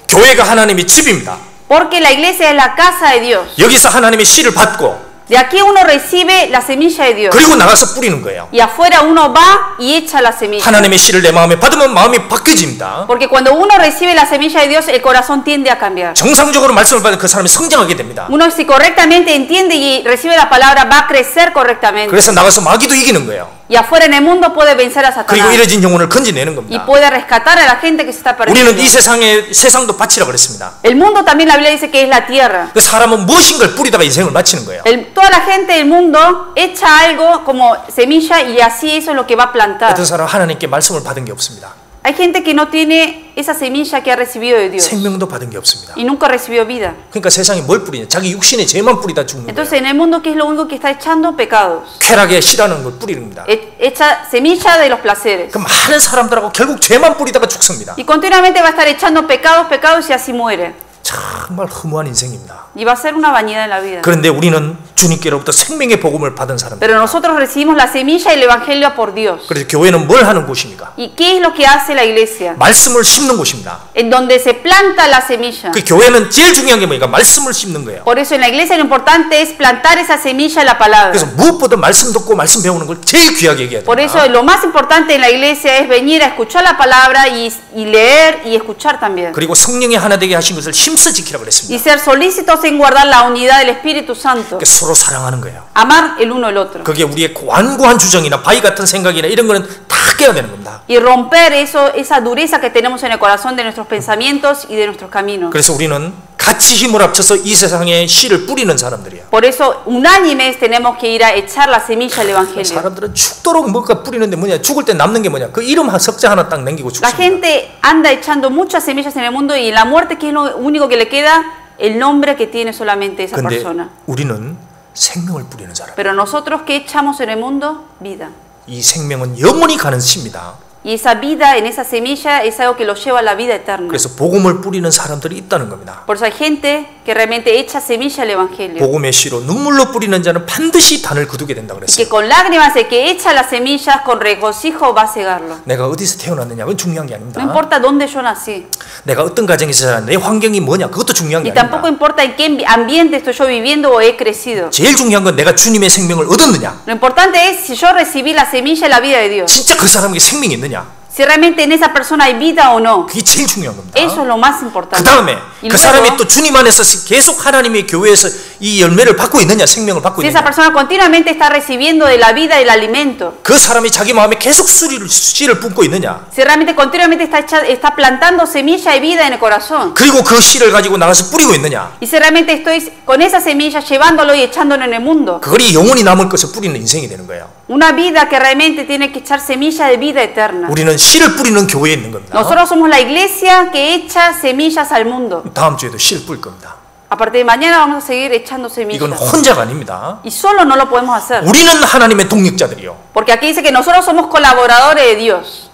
교회가 하나님의 집입니다. Porque la iglesia es la casa de Dios. 여기서 하나님의 씨를 받고 De aquí uno recibe la semilla de Dios. 그리고 나가서 뿌리는 거예요. Y afuera uno va y echa la semilla. 하나님의 씨를 내 마음에 받으면 마음이 바뀌어집니다. Porque cuando uno recibe la semilla de Dios, el corazón tiende a cambiar. 정상적으로 말씀을 받은 그 사람이 성장하게 됩니다. Uno si correctamente entiende y recibe la palabra va a crecer correctamente. 그래서 나가서 마귀도 이기는 거예요. Y afuera en el mundo puede vencer a 그리고 Satanás. 잃어진 영혼을 건져내는 Y 겁니다. puede rescatar a la gente que se está perdiendo. 우리는 이 세상도 밭이라고 그랬습니다. El mundo también la Biblia dice que es la tierra. 그 사람은 무엇인가를 뿌리다가 인생을 마치는 거예요. Toda la gente del mundo echa algo como semilla y así eso es lo que va a plantar. 어떤 사람은 하나님께 말씀을 받은 게 없습니다. Hay gente que no tiene esa semilla que ha recibido de Dios 생명도 받은 게 없습니다. y nunca recibió vida. 그러니까 세상에 뭘 뿌리냐? 자기 육신의 죄만 뿌리다 죽는 Entonces 거예요. en el mundo, ¿qué es lo único que está echando? Pecados. 쾌락에 싫어하는 걸 뿌리는 겁니다. Echa semilla de los placeres. 그 많은 사람들하고 결국 죄만 뿌리다가 죽습니다. Y continuamente va a estar echando pecados y así muere. 정말 허무한 인생입니다. Y va a ser una vanidad en la vida. 그런데 우리는 주님께로부터 생명의 복음을 받은 사람들. Pero nosotros recibimos la semilla y el evangelio por Dios. 그래서 교회는 뭘 하는 곳입니까? ¿Y qué es lo que hace la iglesia? 말씀을 심는 곳입니다. En donde se planta la semilla. 그 교회는 제일 중요한 게 뭐니까 말씀을 심는 거예요. Por eso en la iglesia lo importante es plantar esa semilla en la palabra. 그래서 무엇보다 말씀 듣고 말씀 배우는 걸 제일 귀하게 얘기해야 Por eso 됩니다. lo más importante en la iglesia es venir a escuchar la palabra y leer y escuchar también. 그리고 성령의 하나 되게 하신 것을 힘써 지키라고 Y 그랬습니다. ser solícitos en guardar la unidad del Espíritu Santo. 그러니까 서로 사랑하는 거예요. Amar el uno el otro. 그게 우리의 완고한 주정이나 바위 같은 생각이나 이런 거는 다 깨야 되는 겁니다. Y romper esa dureza que tenemos en el corazón de nuestros pensamientos y de nuestros caminos. 그래서 우리는 같이 힘을 합쳐서 이 세상에 씨를 뿌리는 사람들이야. Por eso, unánimes tenemos que ir a echar la semilla del Evangelio. 사람들은 죽도록 뭔가 뿌리는데 뭐냐? 죽을 때 남는 게 뭐냐? 그 이름 석자 하나 딱 남기고 La 죽습니다. gente anda echando muchas semillas en el mundo y en la muerte, ¿qué es lo único que le queda? El nombre que tiene solamente esa 근데 persona. 우리는 생명을 뿌리는 사람. Pero nosotros, ¿qué echamos en el mundo? Vida. 이 생명은 영원히 가는 씨입니다. Y esa vida en esa semilla es algo que los lleva a la vida eterna. 그래서 복음을 뿌리는 사람들이 있다는 겁니다. Por eso hay gente que realmente echa semilla al Evangelio. 복음의 씨로 눈물로 뿌리는 자는 반드시 단을 거두게 된다고 Que 그랬어요. con lágrimas el que echa las semillas con regocijo va a cegarlo. 내가 어디서 태어났느냐 그건 중요한 게 아닙니다. No importa dónde yo nací. 내가 어떤 가정에서 자랐는데 내 환경이 뭐냐 그것도 중요한 게 Y tampoco 아닙니다. importa en qué ambiente estoy yo viviendo o he crecido. 제일 중요한 건 내가 주님의 생명을 얻었느냐. Lo importante es si yo recibí la semilla de la vida de Dios. 진짜 그 사람에게 생명이 있느냐. Si realmente en esa persona hay vida o no. 그게 제일 중요한 겁니다. Eso es lo más 그 importante. 다음에 Y 그 luego, 사람이 또 주님 안에서 계속 하나님의 교회에서 이 열매를 받고 있느냐 생명을 받고 si esa 있느냐. persona continuamente está recibiendo de la vida el alimento. 그 사람이 자기 마음에 계속 씨를 뿜고 있느냐. Si realmente continuamente está plantando semilla de vida en el corazón. 그리고 그 씨를 가지고 나가서 뿌리고 있느냐. Y si realmente estoy con esa semilla llevándolo y echándolo en el mundo. 그걸이 영원히 남을 것을 뿌리는 인생이 되는 거예요. Una vida que realmente tiene que echar semilla de vida eterna. 우리는 씨를 뿌리는 교회에 있는 겁니다. Nosotros somos la iglesia que echa semillas al mundo. 다음 주에도 씨를 뿌릴 겁니다. A partir de mañana vamos a seguir echando semillas. 이건 혼자가 아닙니다. Y solo no lo podemos hacer. 우리는 하나님의 동력자들이요. Porque aquí dice que nosotros somos colaboradores de Dios.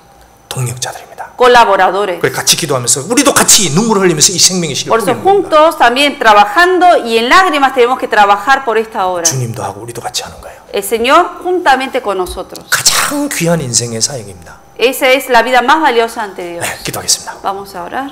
동력자들입니다. Colaboradores. 그래 같이 기도하면서 우리도 같이 눈물을 흘리면서 이 생명의 씨를 Por eso 뿌리는 겁니다. juntos también trabajando y en lágrimas tenemos que trabajar por esta obra. 주님도 하고 우리도 같이 하는 거예요. El Señor juntamente con nosotros. 가장 귀한 인생의 사역입니다. Esa es la vida más valiosa ante Dios. 네, 기도하겠습니다. Vamos a orar.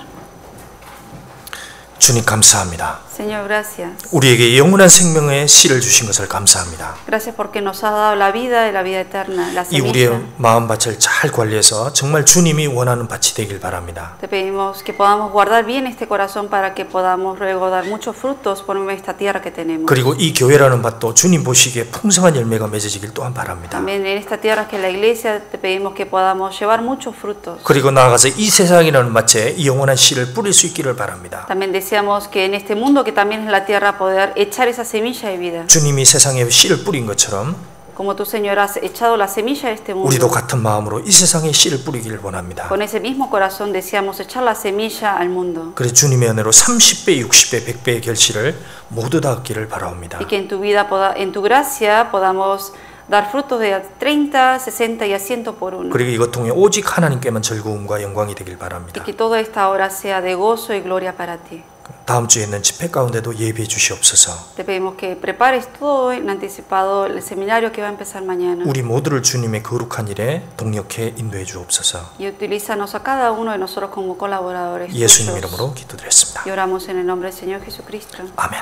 주님 감사합니다. Señor, gracias. 우리에게 영원한 생명의 씨를 주신 것을 감사합니다. Gracias porque nos has dado la vida y la vida eterna, la 이 우리의 semilla. 마음밭을 잘 관리해서 정말 주님이 원하는 밭이 되길 바랍니다. Te pedimos que podamos guardar bien este corazón para que podamos luego dar muchos frutos por medio de esta tierra que tenemos. 그리고 이 교회라는 밭도 주님 보시기에 풍성한 열매가 맺어지길 또한 바랍니다. También en esta tierra que es la iglesia te pedimos que podamos llevar muchos frutos. 그리고 나아가서 이 세상이라는 밭에 이 영원한 씨를 뿌릴 수 있기를 바랍니다. También deseamos que en este mundo que también es la tierra poder echar esa semilla de vida. 주님이 세상에 씨를 뿌린 것처럼 Como tu Señor has echado la semilla de este 우리도 mundo. 같은 마음으로 이 세상에 씨를 뿌리기를 원합니다. Con ese mismo corazón deseamos echar la semilla al mundo. 그래서 주님의 은혜로 30배, 60배, 100배의 결실을 모두 다 얻기를 바라옵니다. Y que en tu vida, en tu gracia, podamos dar frutos de 30, 60 y a 100 por uno. 그리고 이것 통해 오직 하나님께만 즐거움과 영광이 되길 바랍니다. Y que toda esta hora sea de gozo y gloria para ti. 다음 주에 있는 집회 가운데도 예비해 주시옵소서. Te pedimos que prepares todo en anticipado el seminario que va a empezar mañana. 우리 모두를 주님의 거룩한 일에 동력해 인도해 주옵소서. Y utilízanos a cada uno de nosotros como colaboradores 예수님 tuyos. 이름으로 기도드렸습니다. Y oramos en el nombre del Señor Jesucristo. 아멘.